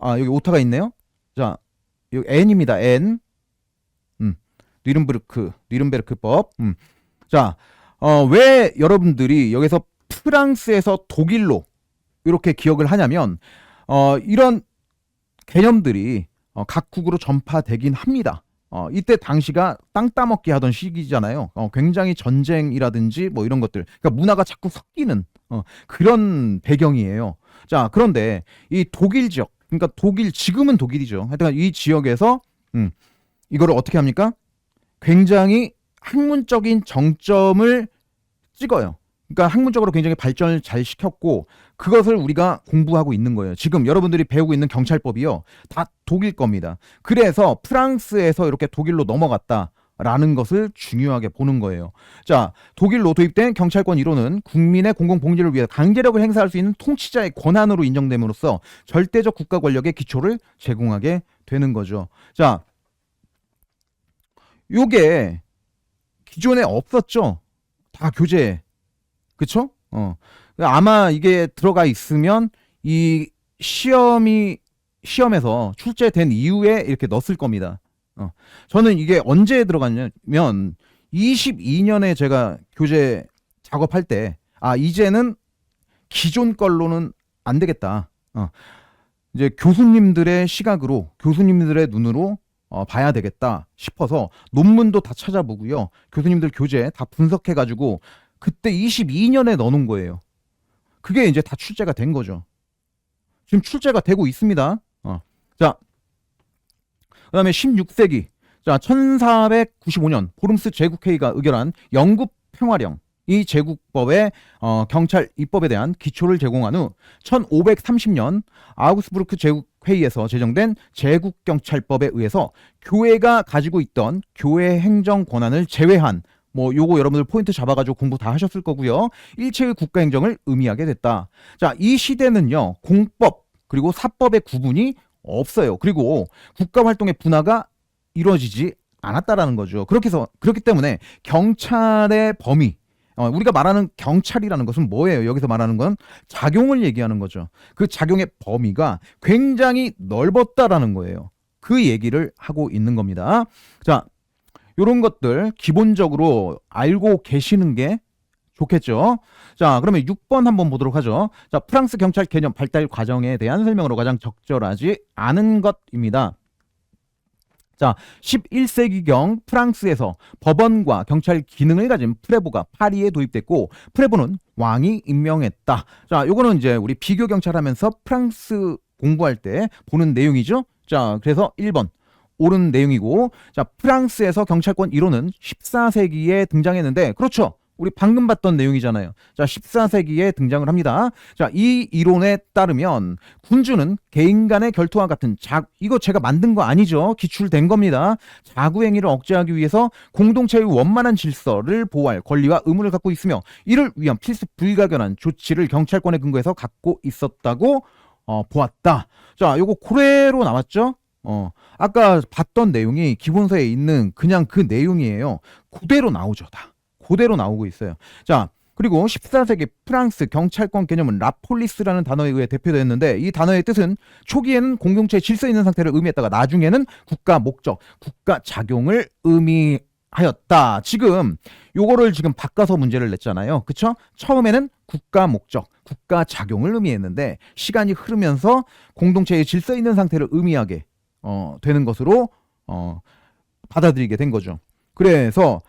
여기 오타가 있네요. 자, 여기 N입니다. N. 니른베르크법. 자, 왜 여러분들이 여기서 프랑스에서 독일로 이렇게 기억을 하냐면 이런 개념들이 각국으로 전파되긴 합니다. 이때 당시가 땅 따먹기 하던 시기잖아요. 굉장히 전쟁이라든지 뭐 이런 것들, 그러니까 문화가 자꾸 섞이는 그런 배경이에요. 자, 그런데 이 독일 지역, 그러니까 독일, 지금은 독일이죠. 하여튼 이 지역에서 이거를 어떻게 합니까? 굉장히 학문적인 정점을 찍어요. 그러니까 학문적으로 굉장히 발전을 잘 시켰고 그것을 우리가 공부하고 있는 거예요. 지금 여러분들이 배우고 있는 경찰법이요. 다 독일 겁니다. 그래서 프랑스에서 이렇게 독일로 넘어갔다라는 것을 중요하게 보는 거예요. 자, 독일로 도입된 경찰권 1호는 국민의 공공복리를 위해 강제력을 행사할 수 있는 통치자의 권한으로 인정됨으로써 절대적 국가 권력의 기초를 제공하게 되는 거죠. 자, 요게 기존에 없었죠. 다 교재. 그쵸? 아마 이게 들어가 있으면 이 시험에서 출제된 이후에 이렇게 넣었을 겁니다. 저는 이게 언제 들어갔냐면 22년에 제가 교재 작업할 때 이제는 기존 걸로는 안 되겠다. 이제 교수님들의 시각으로, 교수님들의 눈으로 봐야 되겠다 싶어서 논문도 다 찾아보고요. 교수님들 교재 다 분석해가지고 그때 22년에 넣어놓은 거예요. 그게 이제 다 출제가 된 거죠. 지금 출제가 되고 있습니다. 자, 그 다음에 16세기. 자, 1495년 보름스 제국회의가 의결한 영국 평화령. 이 제국법의 경찰 입법에 대한 기초를 제공한 후 1530년 아우스부르크 제국회의에서 제정된 제국경찰법에 의해서 교회가 가지고 있던 교회 행정 권한을 제외한 뭐 요거 여러분들 포인트 잡아가지고 공부 다 하셨을 거고요. 일체의 국가행정을 의미하게 됐다. 자, 이 시대는요. 공법 그리고 사법의 구분이 없어요. 그리고 국가활동의 분화가 이루어지지 않았다라는 거죠. 그렇기 때문에 경찰의 범위, 우리가 말하는 경찰이라는 것은 뭐예요? 여기서 말하는 건 작용을 얘기하는 거죠. 그 작용의 범위가 굉장히 넓었다라는 거예요. 그 얘기를 하고 있는 겁니다. 자, 요런 것들 기본적으로 알고 계시는 게 좋겠죠. 자, 그러면 6번 한번 보도록 하죠. 자, 프랑스 경찰 개념 발달 과정에 대한 설명으로 가장 적절하지 않은 것입니다. 자, 11세기경 프랑스에서 법원과 경찰 기능을 가진 프레보가 파리에 도입됐고 프레보는 왕이 임명했다. 자, 요거는 이제 우리 비교 경찰하면서 프랑스 공부할 때 보는 내용이죠. 자, 그래서 1번 옳은 내용이고, 자, 프랑스에서 경찰권 1호는 14세기에 등장했는데, 그렇죠. 우리 방금 봤던 내용이잖아요. 자, 14세기에 등장을 합니다. 자, 이 이론에 따르면 군주는 개인 간의 결투와 같은 이거 제가 만든 거 아니죠. 기출된 겁니다. 자구행위를 억제하기 위해서 공동체의 원만한 질서를 보호할 권리와 의무를 갖고 있으며 이를 위한 필수 불가결한 조치를 경찰권에 근거해서 갖고 있었다고 보았다. 자, 요거 고래로 나왔죠. 아까 봤던 내용이 기본서에 있는 그냥 그 내용이에요. 그대로 나오죠, 다. 그대로 나오고 있어요. 자, 그리고 14세기 프랑스 경찰권 개념은 라폴리스라는 단어에 의해 대표되었는데 이 단어의 뜻은 초기에는 공동체의 질서 있는 상태를 의미했다가 나중에는 국가 목적, 국가 작용을 의미하였다. 지금 요거를 지금 바꿔서 문제를 냈잖아요. 그쵸? 처음에는 국가 목적, 국가 작용을 의미했는데 시간이 흐르면서 공동체의 질서 있는 상태를 의미하게 되는 것으로 받아들이게 된 거죠. 그래서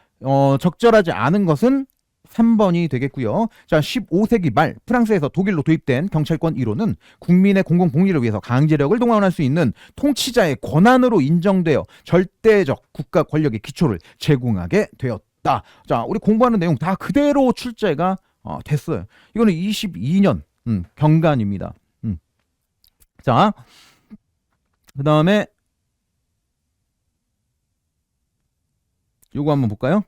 적절하지 않은 것은 3번이 되겠고요. 자, 15세기 말 프랑스에서 독일로 도입된 경찰권 1호는 국민의 공공복리를 위해서 강제력을 동원할 수 있는 통치자의 권한으로 인정되어 절대적 국가 권력의 기초를 제공하게 되었다. 자, 우리 공부하는 내용 다 그대로 출제가 됐어요. 이거는 22년 경간입니다. 자, 그 다음에 요거 한번 볼까요?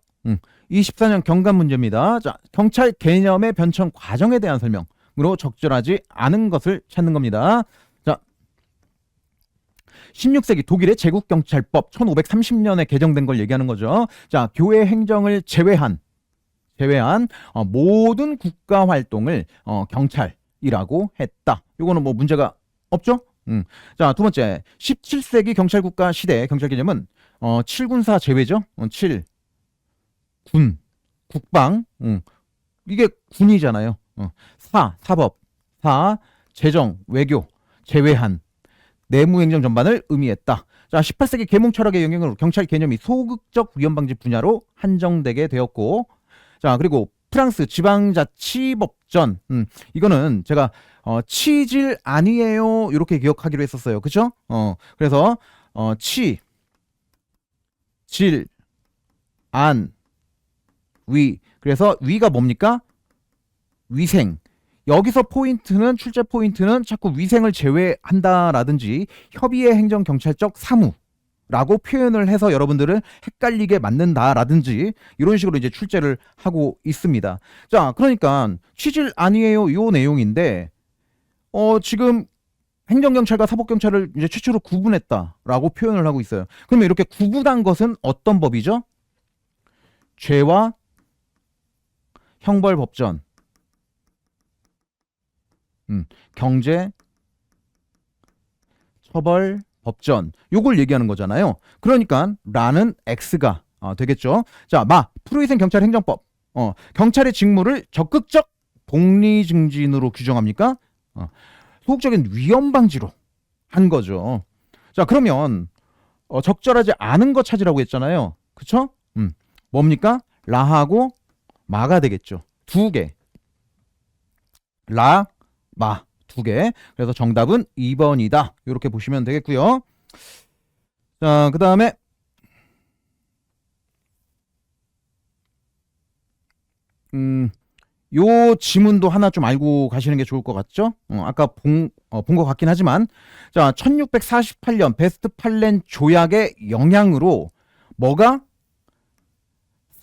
24년 경간 문제입니다. 자, 경찰 개념의 변천 과정에 대한 설명으로 적절하지 않은 것을 찾는 겁니다. 자, 16세기 독일의 제국경찰법 1530년에 개정된 걸 얘기하는 거죠. 자, 교회 행정을 제외한 모든 국가 활동을 경찰이라고 했다. 요거는 뭐 문제가 없죠? 자, 두 번째 17세기 경찰국가 시대 경찰 개념은 7군사 제외죠. 7 군, 국방, 이게 군이잖아요. 사법, 재정, 외교 제외한 내무행정 전반을 의미했다. 자, 18세기 계몽 철학의 영향으로 경찰 개념이 소극적 위험 방지 분야로 한정되게 되었고, 자, 그리고 프랑스 지방자치법전, 이거는 제가 치질 아니에요 이렇게 기억하기로 했었어요. 그쵸? 그래서 질, 안, 위. 그래서 위가 뭡니까? 위생. 여기서 포인트는, 출제 포인트는 자꾸 위생을 제외한다라든지 협의의 행정경찰적 사무라고 표현을 해서 여러분들을 헷갈리게 만든다라든지 이런 식으로 이제 출제를 하고 있습니다. 자, 그러니까 취질 아니에요 요 내용인데 지금 행정경찰과 사법경찰을 이제 최초로 구분했다라고 표현을 하고 있어요. 그러면 이렇게 구분한 것은 어떤 법이죠? 죄와 형벌법전, 경제 처벌 법전 요걸 얘기하는 거잖아요. 그러니까 라는 X가 되겠죠. 자, 프로위생 경찰 행정법. 경찰의 직무를 적극적 복리 증진으로 규정합니까? 소극적인 위험 방지로 한 거죠. 자, 그러면 적절하지 않은 거 찾으라고 했잖아요. 그쵸? 뭡니까? 라하고 마가 되겠죠. 두 개. 라, 마. 두 개. 그래서 정답은 2번이다. 이렇게 보시면 되겠고요. 자, 그 다음에 요 지문도 하나 좀 알고 가시는 게 좋을 것 같죠? 아까 본 것 같긴 하지만, 자, 1648년 베스트팔렌 조약의 영향으로 뭐가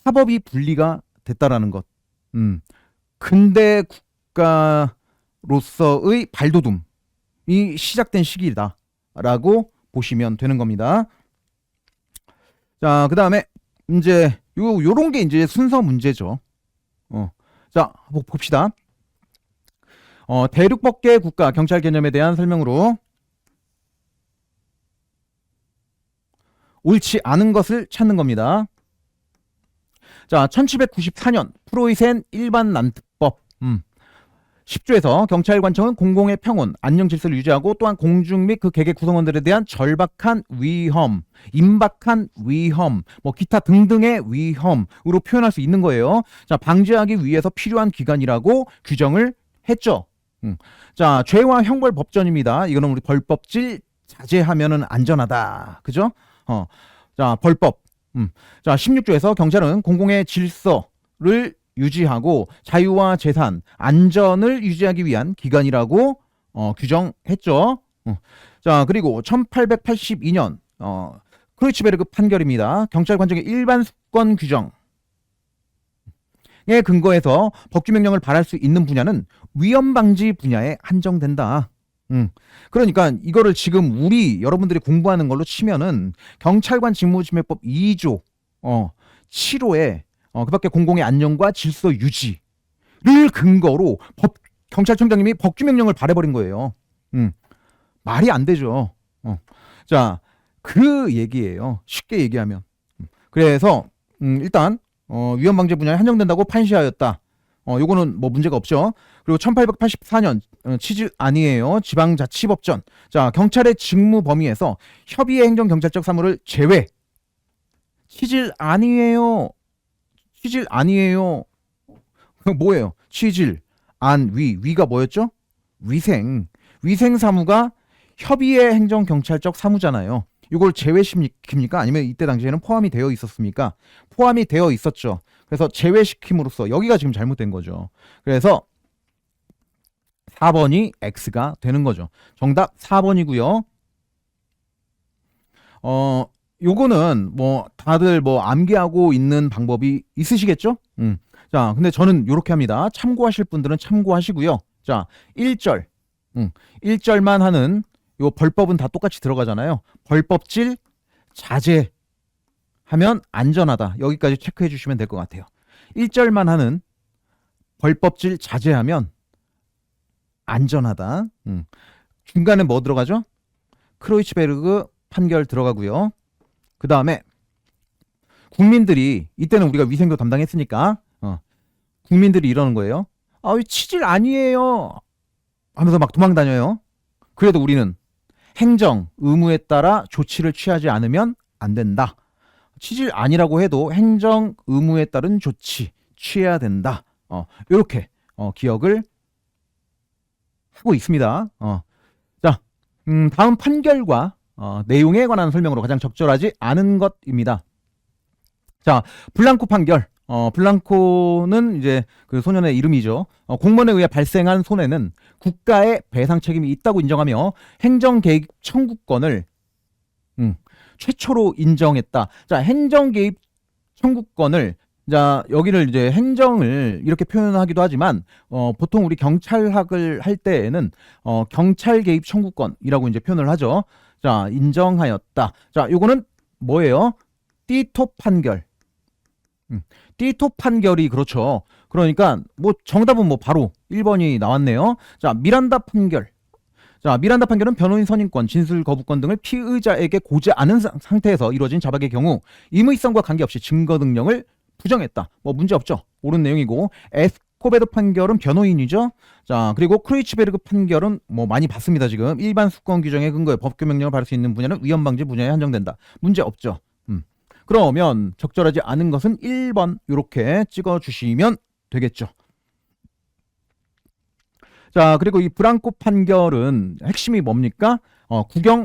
사법이 분리가 됐다라는 것. 근대 국가로서의 발돋움이 시작된 시기다라고 보시면 되는 겁니다. 자, 그 다음에 이제 요런 게 이제 순서 문제죠. 자, 봅시다. 대륙법계 국가 경찰 개념에 대한 설명으로 옳지 않은 것을 찾는 겁니다. 자, 1794년 프로이센 일반 난특법 10조에서 경찰관청은 공공의 평온, 안녕 질서를 유지하고 또한 공중 및 그 개개 구성원들에 대한 절박한 위험, 임박한 위험, 뭐 기타 등등의 위험으로 표현할 수 있는 거예요. 자, 방지하기 위해서 필요한 기관이라고 규정을 했죠. 자, 죄와 형벌 법전입니다. 이거는 우리 벌법질 자제하면은 안전하다. 그죠? 자, 벌법. 자, 16조에서 경찰은 공공의 질서를 유지하고 자유와 재산, 안전을 유지하기 위한 기관이라고 규정했죠. 자, 그리고 1882년 크루이츠베르그 판결입니다. 경찰관청의 일반 수권 규정에 근거해서 법규명령을 발할 수 있는 분야는 위험방지 분야에 한정된다. 그러니까 이거를 지금 우리 여러분들이 공부하는 걸로 치면은 경찰관 직무집행법 2조 7호에 그 밖에 공공의 안녕과 질서 유지를 근거로 경찰청장님이 법규명령을 발해버린 거예요. 말이 안 되죠. 자, 그 얘기예요. 쉽게 얘기하면. 그래서 일단 위험방지 분야에 한정된다고 판시하였다. 요거는 뭐 문제가 없죠. 그리고 1884년 치질 아니에요. 지방자치법전. 자, 경찰의 직무 범위에서 협의의 행정경찰적 사무를 제외. 치질 아니에요. 취질 아니에요. 뭐예요? 취질, 안, 위가 뭐였죠? 위생. 위생 사무가 협의의 행정경찰적 사무잖아요. 이걸 제외시킵니까? 아니면 이때 당시에는 포함이 되어 있었습니까? 포함이 되어 있었죠. 그래서 제외시킴으로써 여기가 지금 잘못된 거죠. 그래서 4번이 X가 되는 거죠. 정답 4번이고요. 요거는 뭐 다들 뭐 암기하고 있는 방법이 있으시겠죠? 자, 근데 저는 요렇게 합니다. 참고하실 분들은 참고하시고요. 자, 1절. 1절만 하는 요 벌법은 다 똑같이 들어가잖아요. 벌법질 자제하면 안전하다. 여기까지 체크해 주시면 될 것 같아요. 1절만 하는 벌법질 자제하면 안전하다. 중간에 뭐 들어가죠? 크로이츠베르그 판결 들어가고요. 그 다음에 국민들이, 이때는 우리가 위생도 담당했으니까 국민들이 이러는 거예요. 아, 왜 치질 아니에요 하면서 막 도망 다녀요. 그래도 우리는 행정 의무에 따라 조치를 취하지 않으면 안 된다. 취질 아니라고 해도 행정 의무에 따른 조치 취해야 된다. 이렇게 기억을 하고 있습니다. 자, 다음 판결과 내용에 관한 설명으로 가장 적절하지 않은 것입니다. 자, 블랑코 판결. 블랑코는 이제 그 소년의 이름이죠. 공무원에 의해 발생한 손해는 국가의 배상 책임이 있다고 인정하며 행정 개입 청구권을 최초로 인정했다. 자, 행정 개입 청구권을 자, 여기를 이제 행정을 이렇게 표현하기도 하지만 보통 우리 경찰학을 할 때에는 경찰 개입 청구권이라고 이제 표현을 하죠. 자, 인정하였다. 자, 요거는 뭐예요? 띠토 판결. 띠토 판결이 그렇죠. 그러니까 뭐 정답은 뭐 바로 1번이 나왔네요. 자, 미란다 판결. 자, 미란다 판결은 변호인 선임권, 진술 거부권 등을 피의자에게 고지 않은 상태에서 이루어진 자박의 경우 임의성과 관계없이 증거 능력을 부정했다. 뭐 문제 없죠. 옳은 내용이고, 에스코베르 판결은 변호인이죠. 자, 그리고 크루이츠베르그 판결은 뭐 많이 봤습니다. 지금 일반 수권 규정에 근거해 법규 명령을 받을 수 있는 분야는 위헌 방지 분야에 한정된다. 문제 없죠. 그러면 적절하지 않은 것은 1번 이렇게 찍어주시면 되겠죠. 자, 그리고 이 브랑코 판결은 핵심이 뭡니까?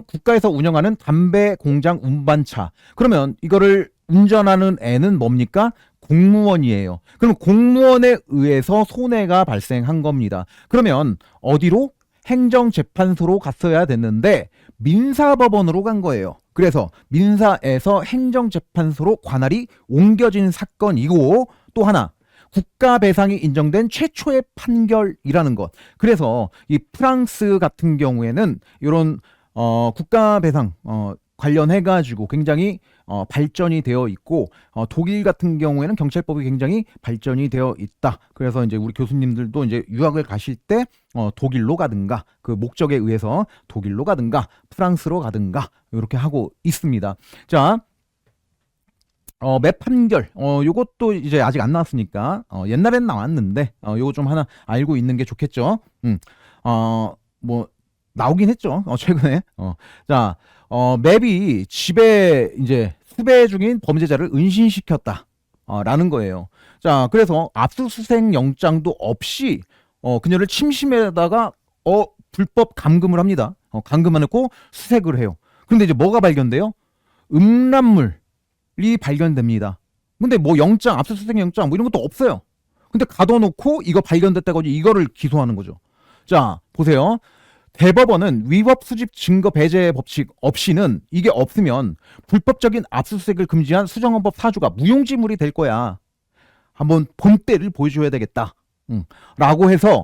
국가에서 운영하는 담배 공장 운반차. 그러면 이거를 운전하는 애는 뭡니까? 공무원이에요. 그럼 공무원에 의해서 손해가 발생한 겁니다. 그러면 어디로? 행정재판소로 갔어야 됐는데 민사법원으로 간 거예요. 그래서 민사에서 행정재판소로 관할이 옮겨진 사건이고, 또 하나 국가배상이 인정된 최초의 판결이라는 것. 그래서 이 프랑스 같은 경우에는 이런 국가배상 관련해가지고 굉장히 발전이 되어 있고, 독일 같은 경우에는 경찰법이 굉장히 발전이 되어 있다. 그래서 이제 우리 교수님들도 이제 유학을 가실 때 독일로 가든가, 그 목적에 의해서 독일로 가든가 프랑스로 가든가 이렇게 하고 있습니다. 자, 매 판결, 요것도 이제 아직 안 나왔으니까 옛날엔 나왔는데 요거 좀 하나 알고 있는 게 좋겠죠. 뭐 나오긴 했죠. 최근에. 자, 맵이 집에 이제 수배 중인 범죄자를 은신시켰다. 라는 거예요. 자, 그래서 압수수색 영장도 없이 그녀를 침심에다가 불법 감금을 합니다. 감금해놓고 수색을 해요. 근데 이제 뭐가 발견돼요? 음란물이 발견됩니다. 근데 뭐 영장, 압수수색 영장 뭐 이런 것도 없어요. 근데 가둬놓고 이거 발견됐다고 이거를 기소하는 거죠. 자, 보세요. 대법원은 위법 수집 증거 배제 법칙 없이는, 이게 없으면 불법적인 압수수색을 금지한 수정헌법 4조가 무용지물이 될 거야. 한번 본때를 보여줘야 되겠다. 라고 해서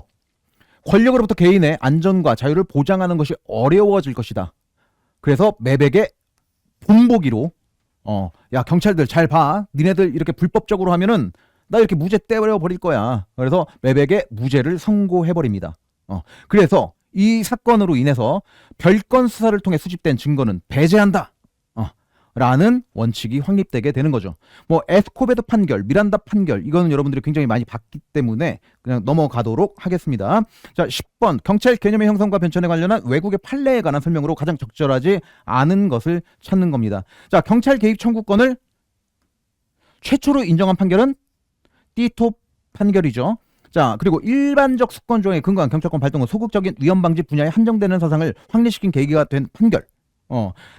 권력으로부터 개인의 안전과 자유를 보장하는 것이 어려워질 것이다. 그래서 매백의 본보기로 야, 경찰들 잘 봐. 니네들 이렇게 불법적으로 하면은 나 이렇게 무죄 떼버려 버릴 거야. 그래서 매백의 무죄를 선고해 버립니다. 그래서 이 사건으로 인해서 별건 수사를 통해 수집된 증거는 배제한다. 라는 원칙이 확립되게 되는 거죠. 뭐 에스코베르 판결, 미란다 판결, 이거는 여러분들이 굉장히 많이 봤기 때문에 그냥 넘어가도록 하겠습니다. 자, 10번 경찰 개념의 형성과 변천에 관련한 외국의 판례에 관한 설명으로 가장 적절하지 않은 것을 찾는 겁니다. 자, 경찰 개입 청구권을 최초로 인정한 판결은 띠토 판결이죠. 자, 그리고 일반적 수권 조항에 근거한 경찰권 발동은 소극적인 위헌 방지 분야에 한정되는 사상을 확립시킨 계기가 된 판결.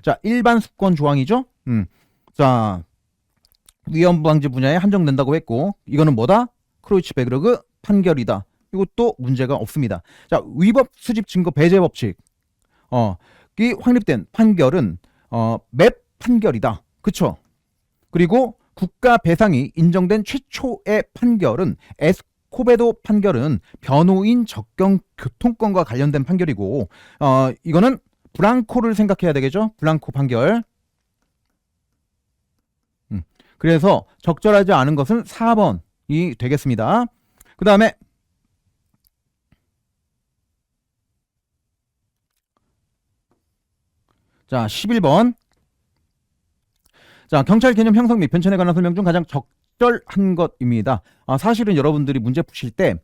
자, 일반 수권 조항이죠. 자, 위헌 방지 분야에 한정된다고 했고, 이거는 뭐다? 크로이츠베르그 판결이다. 이것도 문제가 없습니다. 자, 위법 수집 증거 배제 법칙. 이 확립된 판결은 맵 판결이다. 그쵸? 그리고 국가 배상이 인정된 최초의 판결은 에스코베도 판결은 변호인 적경 교통권과 관련된 판결이고, 이거는 브랑코를 생각해야 되겠죠? 브랑코 판결. 그래서 적절하지 않은 것은 4번이 되겠습니다. 그 다음에 자, 11번. 자, 경찰 개념 형성 및 변천에 관한 설명 중 가장 적절한 것입니다. 사실은 여러분들이 문제 푸실 때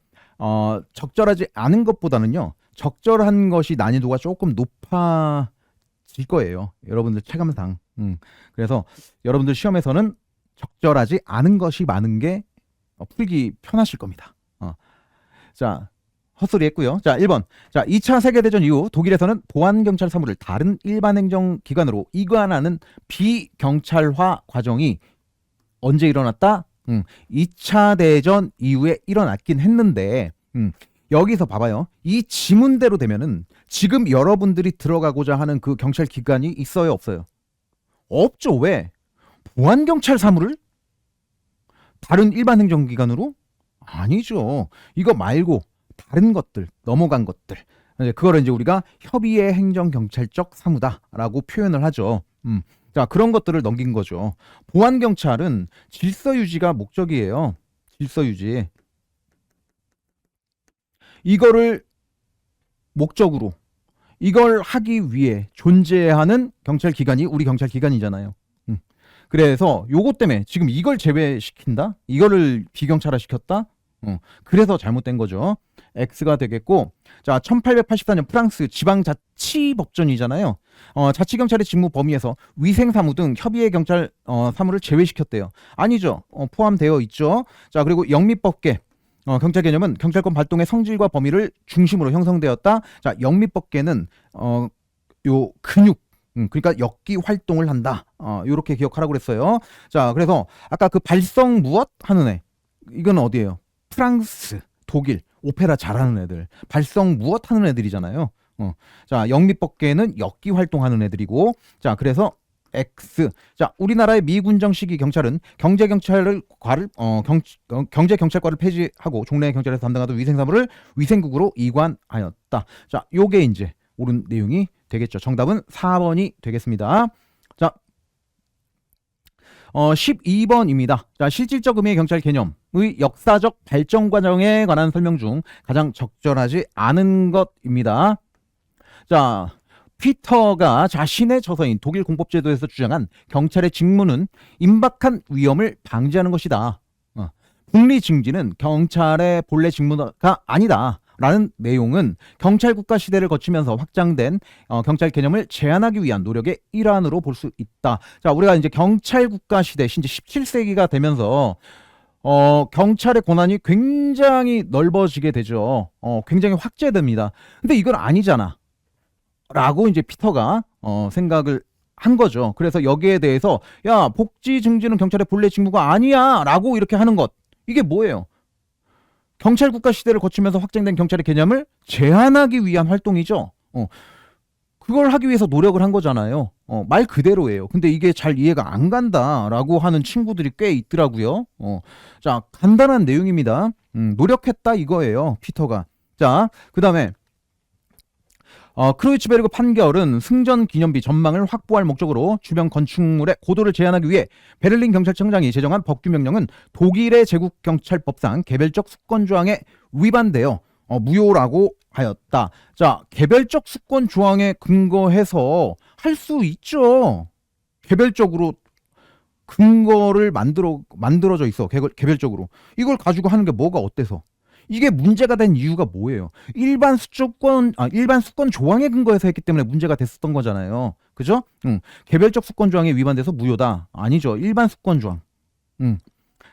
적절하지 않은 것보다는요, 적절한 것이 난이도가 조금 높아지는 질 거예요. 여러분들 체감상. 그래서 여러분들 시험에서는 적절하지 않은 것이 많은 게 풀기 편하실 겁니다. 자, 헛소리 했고요. 자, 1번. 자, 2차 세계대전 이후 독일에서는 보안경찰 사무를 다른 일반 행정기관으로 이관하는 비경찰화 과정이 언제 일어났다? 2차 대전 이후에 일어났긴 했는데, 여기서 봐봐요. 이 지문대로 되면은 지금 여러분들이 들어가고자 하는 그 경찰 기관이 있어요, 없어요? 없죠. 왜? 보안경찰 사무를 다른 일반 행정기관으로? 아니죠. 이거 말고 다른 것들, 넘어간 것들. 그거를 이제 우리가 협의의 행정경찰적 사무다라고 표현을 하죠. 자, 그런 것들을 넘긴 거죠. 보안경찰은 질서 유지가 목적이에요. 질서 유지. 이거를 목적으로, 이걸 하기 위해 존재하는 경찰기관이 우리 경찰기관이잖아요. 그래서 요것 때문에 지금 이걸 제외시킨다? 이거를 비경찰화 시켰다? 그래서 잘못된 거죠. X가 되겠고, 자, 1884년 프랑스 지방자치법전이잖아요. 자치경찰의 직무 범위에서 위생사무 등 협의의 경찰 사무를 제외시켰대요. 아니죠. 포함되어 있죠. 자, 그리고 영미법계. 경찰 개념은 경찰권 발동의 성질과 범위를 중심으로 형성되었다. 자, 영미법계는 요 근육, 그러니까 역기 활동을 한다. 요렇게 기억하라고 그랬어요. 자, 그래서 아까 그 발성 무엇 하는 애, 이건 어디예요? 프랑스, 독일, 오페라 잘하는 애들, 발성 무엇 하는 애들이잖아요. 자, 영미법계는 역기 활동하는 애들이고, 자, 그래서 X. 자, 우리나라의 미군정 시기 경찰은 경제경찰과를 폐지하고 종래 경찰에서 담당하던 위생사무를 위생국으로 이관하였다. 자, 요게 이제 옳은 내용이 되겠죠. 정답은 4번이 되겠습니다. 자, 12번입니다. 자, 실질적 의미의 경찰 개념의 역사적 발전 과정에 관한 설명 중 가장 적절하지 않은 것입니다. 자, 피터가 자신의 저서인 독일 공법제도에서 주장한 경찰의 직무는 임박한 위험을 방지하는 것이다. 북리 증진은 경찰의 본래 직무가 아니다. 라는 내용은 경찰 국가 시대를 거치면서 확장된 경찰 개념을 제한하기 위한 노력의 일환으로 볼 수 있다. 자, 우리가 이제 경찰 국가 시대, 이제 17세기가 되면서 경찰의 권한이 굉장히 넓어지게 되죠. 굉장히 확대됩니다. 근데 이건 아니잖아. 라고 이제 피터가 생각을 한 거죠. 그래서 여기에 대해서 야, 복지 증진은 경찰의 본래 직무가 아니야 라고 이렇게 하는 것, 이게 뭐예요? 경찰 국가 시대를 거치면서 확장된 경찰의 개념을 제한하기 위한 활동이죠. 그걸 하기 위해서 노력을 한 거잖아요. 말 그대로예요. 근데 이게 잘 이해가 안 간다라고 하는 친구들이 꽤 있더라고요. 자, 간단한 내용입니다. 노력했다 이거예요, 피터가. 자, 그 다음에 크루이츠베르그 판결은 승전 기념비 전망을 확보할 목적으로 주변 건축물의 고도를 제한하기 위해 베를린 경찰청장이 제정한 법규 명령은 독일의 제국경찰법상 개별적 수권 조항에 위반되어 무효라고 하였다. 자, 개별적 수권 조항에 근거해서 할 수 있죠. 개별적으로 근거를 만들어져 있어. 개별적으로. 이걸 가지고 하는 게 뭐가 어때서? 이게 문제가 된 이유가 뭐예요? 일반 수권 조항에 근거해서 했기 때문에 문제가 됐었던 거잖아요. 그죠? 개별적 수권 조항에 위반돼서 무효다. 아니죠. 일반 수권 조항.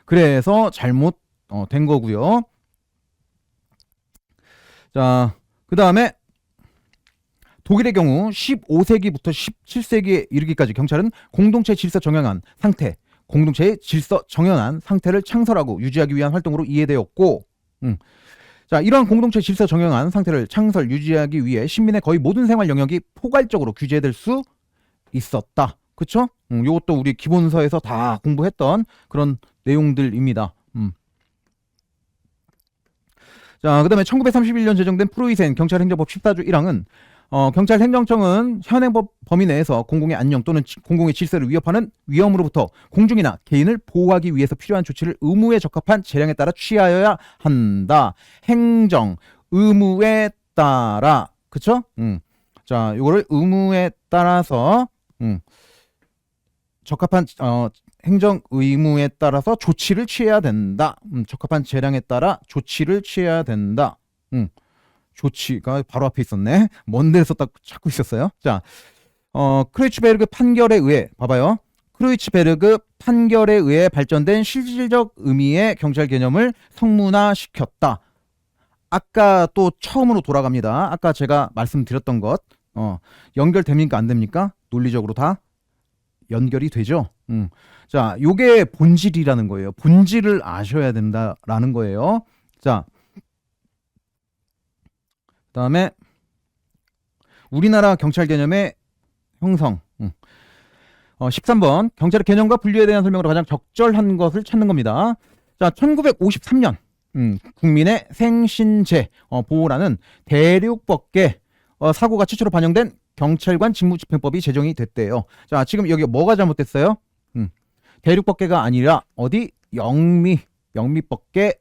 그래서 잘못 된 거고요. 자, 그 다음에 독일의 경우 15세기부터 17세기에 이르기까지 경찰은 공동체 질서 정연한 상태, 공동체의 질서 정연한 상태를 창설하고 유지하기 위한 활동으로 이해되었고, 자, 이러한 공동체 질서 정연한 상태를 창설, 유지하기 위해 시민의 거의 모든 생활 영역이 포괄적으로 규제될 수 있었다. 그쵸? 요것도 우리 기본서에서 다 공부했던 그런 내용들입니다. 자, 그 다음에 1931년 제정된 프로이센 경찰행정법 14조 1항은 경찰행정청은 현행법 범위 내에서 공공의 안녕 또는 공공의 질서를 위협하는 위험으로부터 공중이나 개인을 보호하기 위해서 필요한 조치를 의무에 적합한 재량에 따라 취하여야 한다. 행정, 의무에 따라. 그쵸? 자, 요거를 의무에 따라서 적합한 행정 의무에 따라서 조치를 취해야 된다. 적합한 재량에 따라 조치를 취해야 된다. 조치가 바로 앞에 있었네. 먼 데서 딱 찾고 있었어요. 자, 크로이츠베르그 판결에 의해 봐봐요. 크로이츠베르그 판결에 의해 발전된 실질적 의미의 경찰 개념을 성문화시켰다. 아까 또 처음으로 돌아갑니다. 아까 제가 말씀드렸던 것 연결됩니까 안 됩니까? 논리적으로 다 연결이 되죠. 자, 요게 본질이라는 거예요. 본질을 아셔야 된다라는 거예요. 자, 그다음에 우리나라 경찰 개념의 형성. 13번 경찰의 개념과 분류에 대한 설명으로 가장 적절한 것을 찾는 겁니다. 자, 1953년 국민의 생신제 보호라는 대륙법계 사고가 최초로 반영된 경찰관 직무집행법이 제정이 됐대요. 자, 지금 여기 뭐가 잘못됐어요? 대륙법계가 아니라 어디 영미법계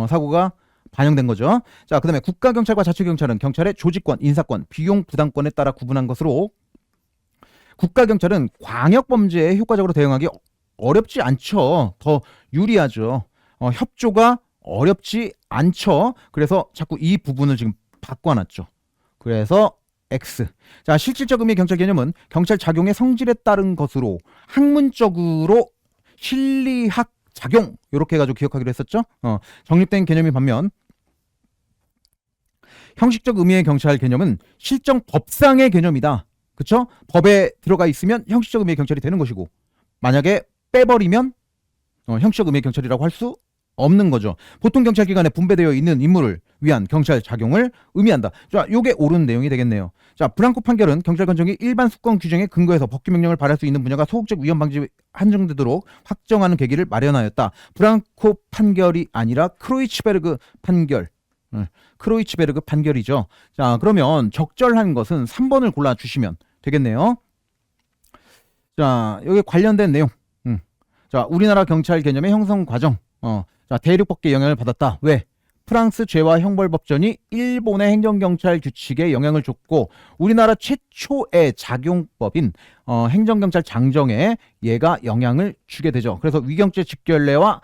사고가 반영된 거죠. 자, 그다음에 국가경찰과 자치경찰은 경찰의 조직권, 인사권, 비용 부담권에 따라 구분한 것으로 국가경찰은 광역범죄에 효과적으로 대응하기 어렵지 않죠. 더 유리하죠. 협조가 어렵지 않죠. 그래서 자꾸 이 부분을 지금 바꿔놨죠. 그래서 X. 자, 실질적 의미의 경찰 개념은 경찰 작용의 성질에 따른 것으로 학문적으로 실리학 작용 이렇게 해가지고 기억하기로 했었죠. 정립된 개념이 반면 형식적 의미의 경찰 개념은 실정 법상의 개념이다. 그쵸? 법에 들어가 있으면 형식적 의미의 경찰이 되는 것이고 만약에 빼버리면 형식적 의미의 경찰이라고 할 수 없는 거죠. 보통 경찰기관에 분배되어 있는 임무를 위한 경찰 작용을 의미한다. 자, 요게 옳은 내용이 되겠네요. 자, 브랑코 판결은 경찰관청이 일반 수권 규정에 근거해서 법규 명령을 발할 수 있는 분야가 소극적 위헌 방지 한정되도록 확정하는 계기를 마련하였다. 브랑코 판결이 아니라 크로이츠베르그 판결. 크로이츠베르그 판결이죠. 자, 그러면 적절한 것은 3번을 골라주시면 되겠네요. 자, 여기 관련된 내용. 자, 우리나라 경찰 개념의 형성 과정. 자, 대륙법계 영향을 받았다. 왜? 프랑스 죄와 형벌법전이 일본의 행정경찰 규칙에 영향을 줬고 우리나라 최초의 작용법인 행정경찰 장정에 얘가 영향을 주게 되죠. 그래서 위경죄 직결례와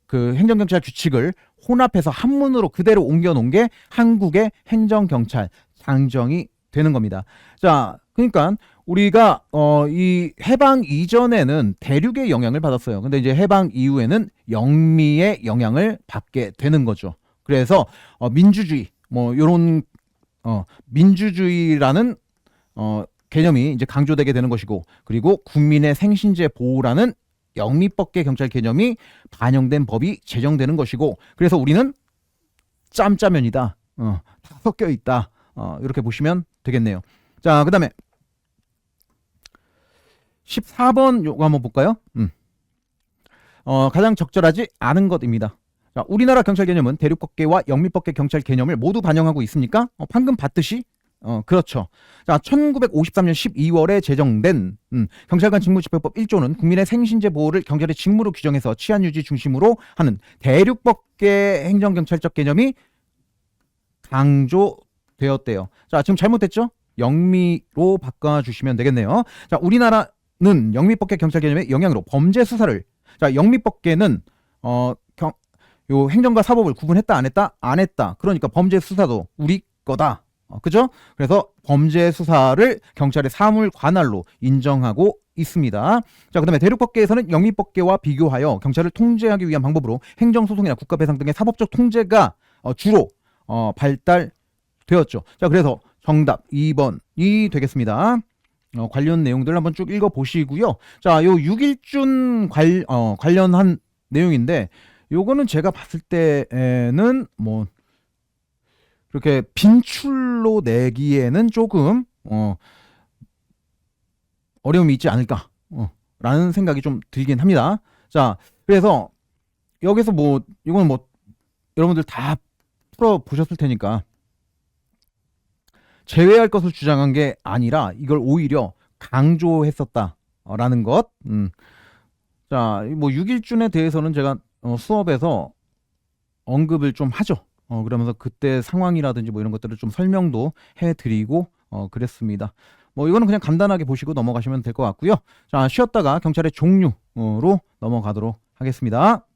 그 행정경찰 규칙을 혼합해서 한문으로 그대로 옮겨놓은 게 한국의 행정경찰 장정이 되는 겁니다. 자, 그러니까 우리가 이 해방 이전에는 대륙의 영향을 받았어요. 근데 이제 해방 이후에는 영미의 영향을 받게 되는 거죠. 그래서 민주주의 뭐 요런 민주주의라는 개념이 이제 강조되게 되는 것이고 그리고 국민의 생신제 보호라는 영미법계 경찰 개념이 반영된 법이 제정되는 것이고 그래서 우리는 짬짜면이다. 다 섞여 있다. 이렇게 보시면 되겠네요. 자, 그다음에 14번 요거 한번 볼까요? 가장 적절하지 않은 것입니다. 자, 우리나라 경찰 개념은 대륙법계와 영미법계 경찰 개념을 모두 반영하고 있습니까? 방금 봤듯이 그렇죠. 자, 1953년 12월에 제정된 경찰관 직무집행법 1조는 국민의 생신제 보호를 경찰의 직무로 규정해서 치안 유지 중심으로 하는 대륙법계 행정경찰적 개념이 강조되었대요. 자, 지금 잘못됐죠? 영미로 바꿔주시면 되겠네요. 자, 우리나라는 영미법계 경찰 개념의 영향으로 범죄 수사를 자, 영미법계는 요 행정과 사법을 구분했다 안 했다? 안 했다. 그러니까 범죄 수사도 우리 거다. 그죠? 그래서 범죄 수사를 경찰의 사물 관할로 인정하고 있습니다. 자, 그다음에 대륙법계에서는 영미법계와 비교하여 경찰을 통제하기 위한 방법으로 행정소송이나 국가배상 등의 사법적 통제가 주로 발달되었죠. 자, 그래서 정답 2번이 되겠습니다. 관련 내용들 한번 쭉 읽어보시고요. 자, 요 6일준 관련한 내용인데 요거는 제가 봤을 때는 뭐 그렇게 빈출로 내기에는 조금 어려움이 있지 않을까 라는 생각이 좀 들긴 합니다. 자, 그래서 여기서 뭐 이건 뭐 여러분들 다 풀어보셨을 테니까 제외할 것을 주장한 게 아니라 이걸 오히려 강조했었다라는 것. 자, 뭐 6일준에 대해서는 제가 수업에서 언급을 좀 하죠. 그러면서 그때 상황이라든지 뭐 이런 것들을 좀 설명도 해드리고 그랬습니다. 뭐 이거는 그냥 간단하게 보시고 넘어가시면 될 것 같고요. 자, 쉬었다가 경찰의 종류로 넘어가도록 하겠습니다.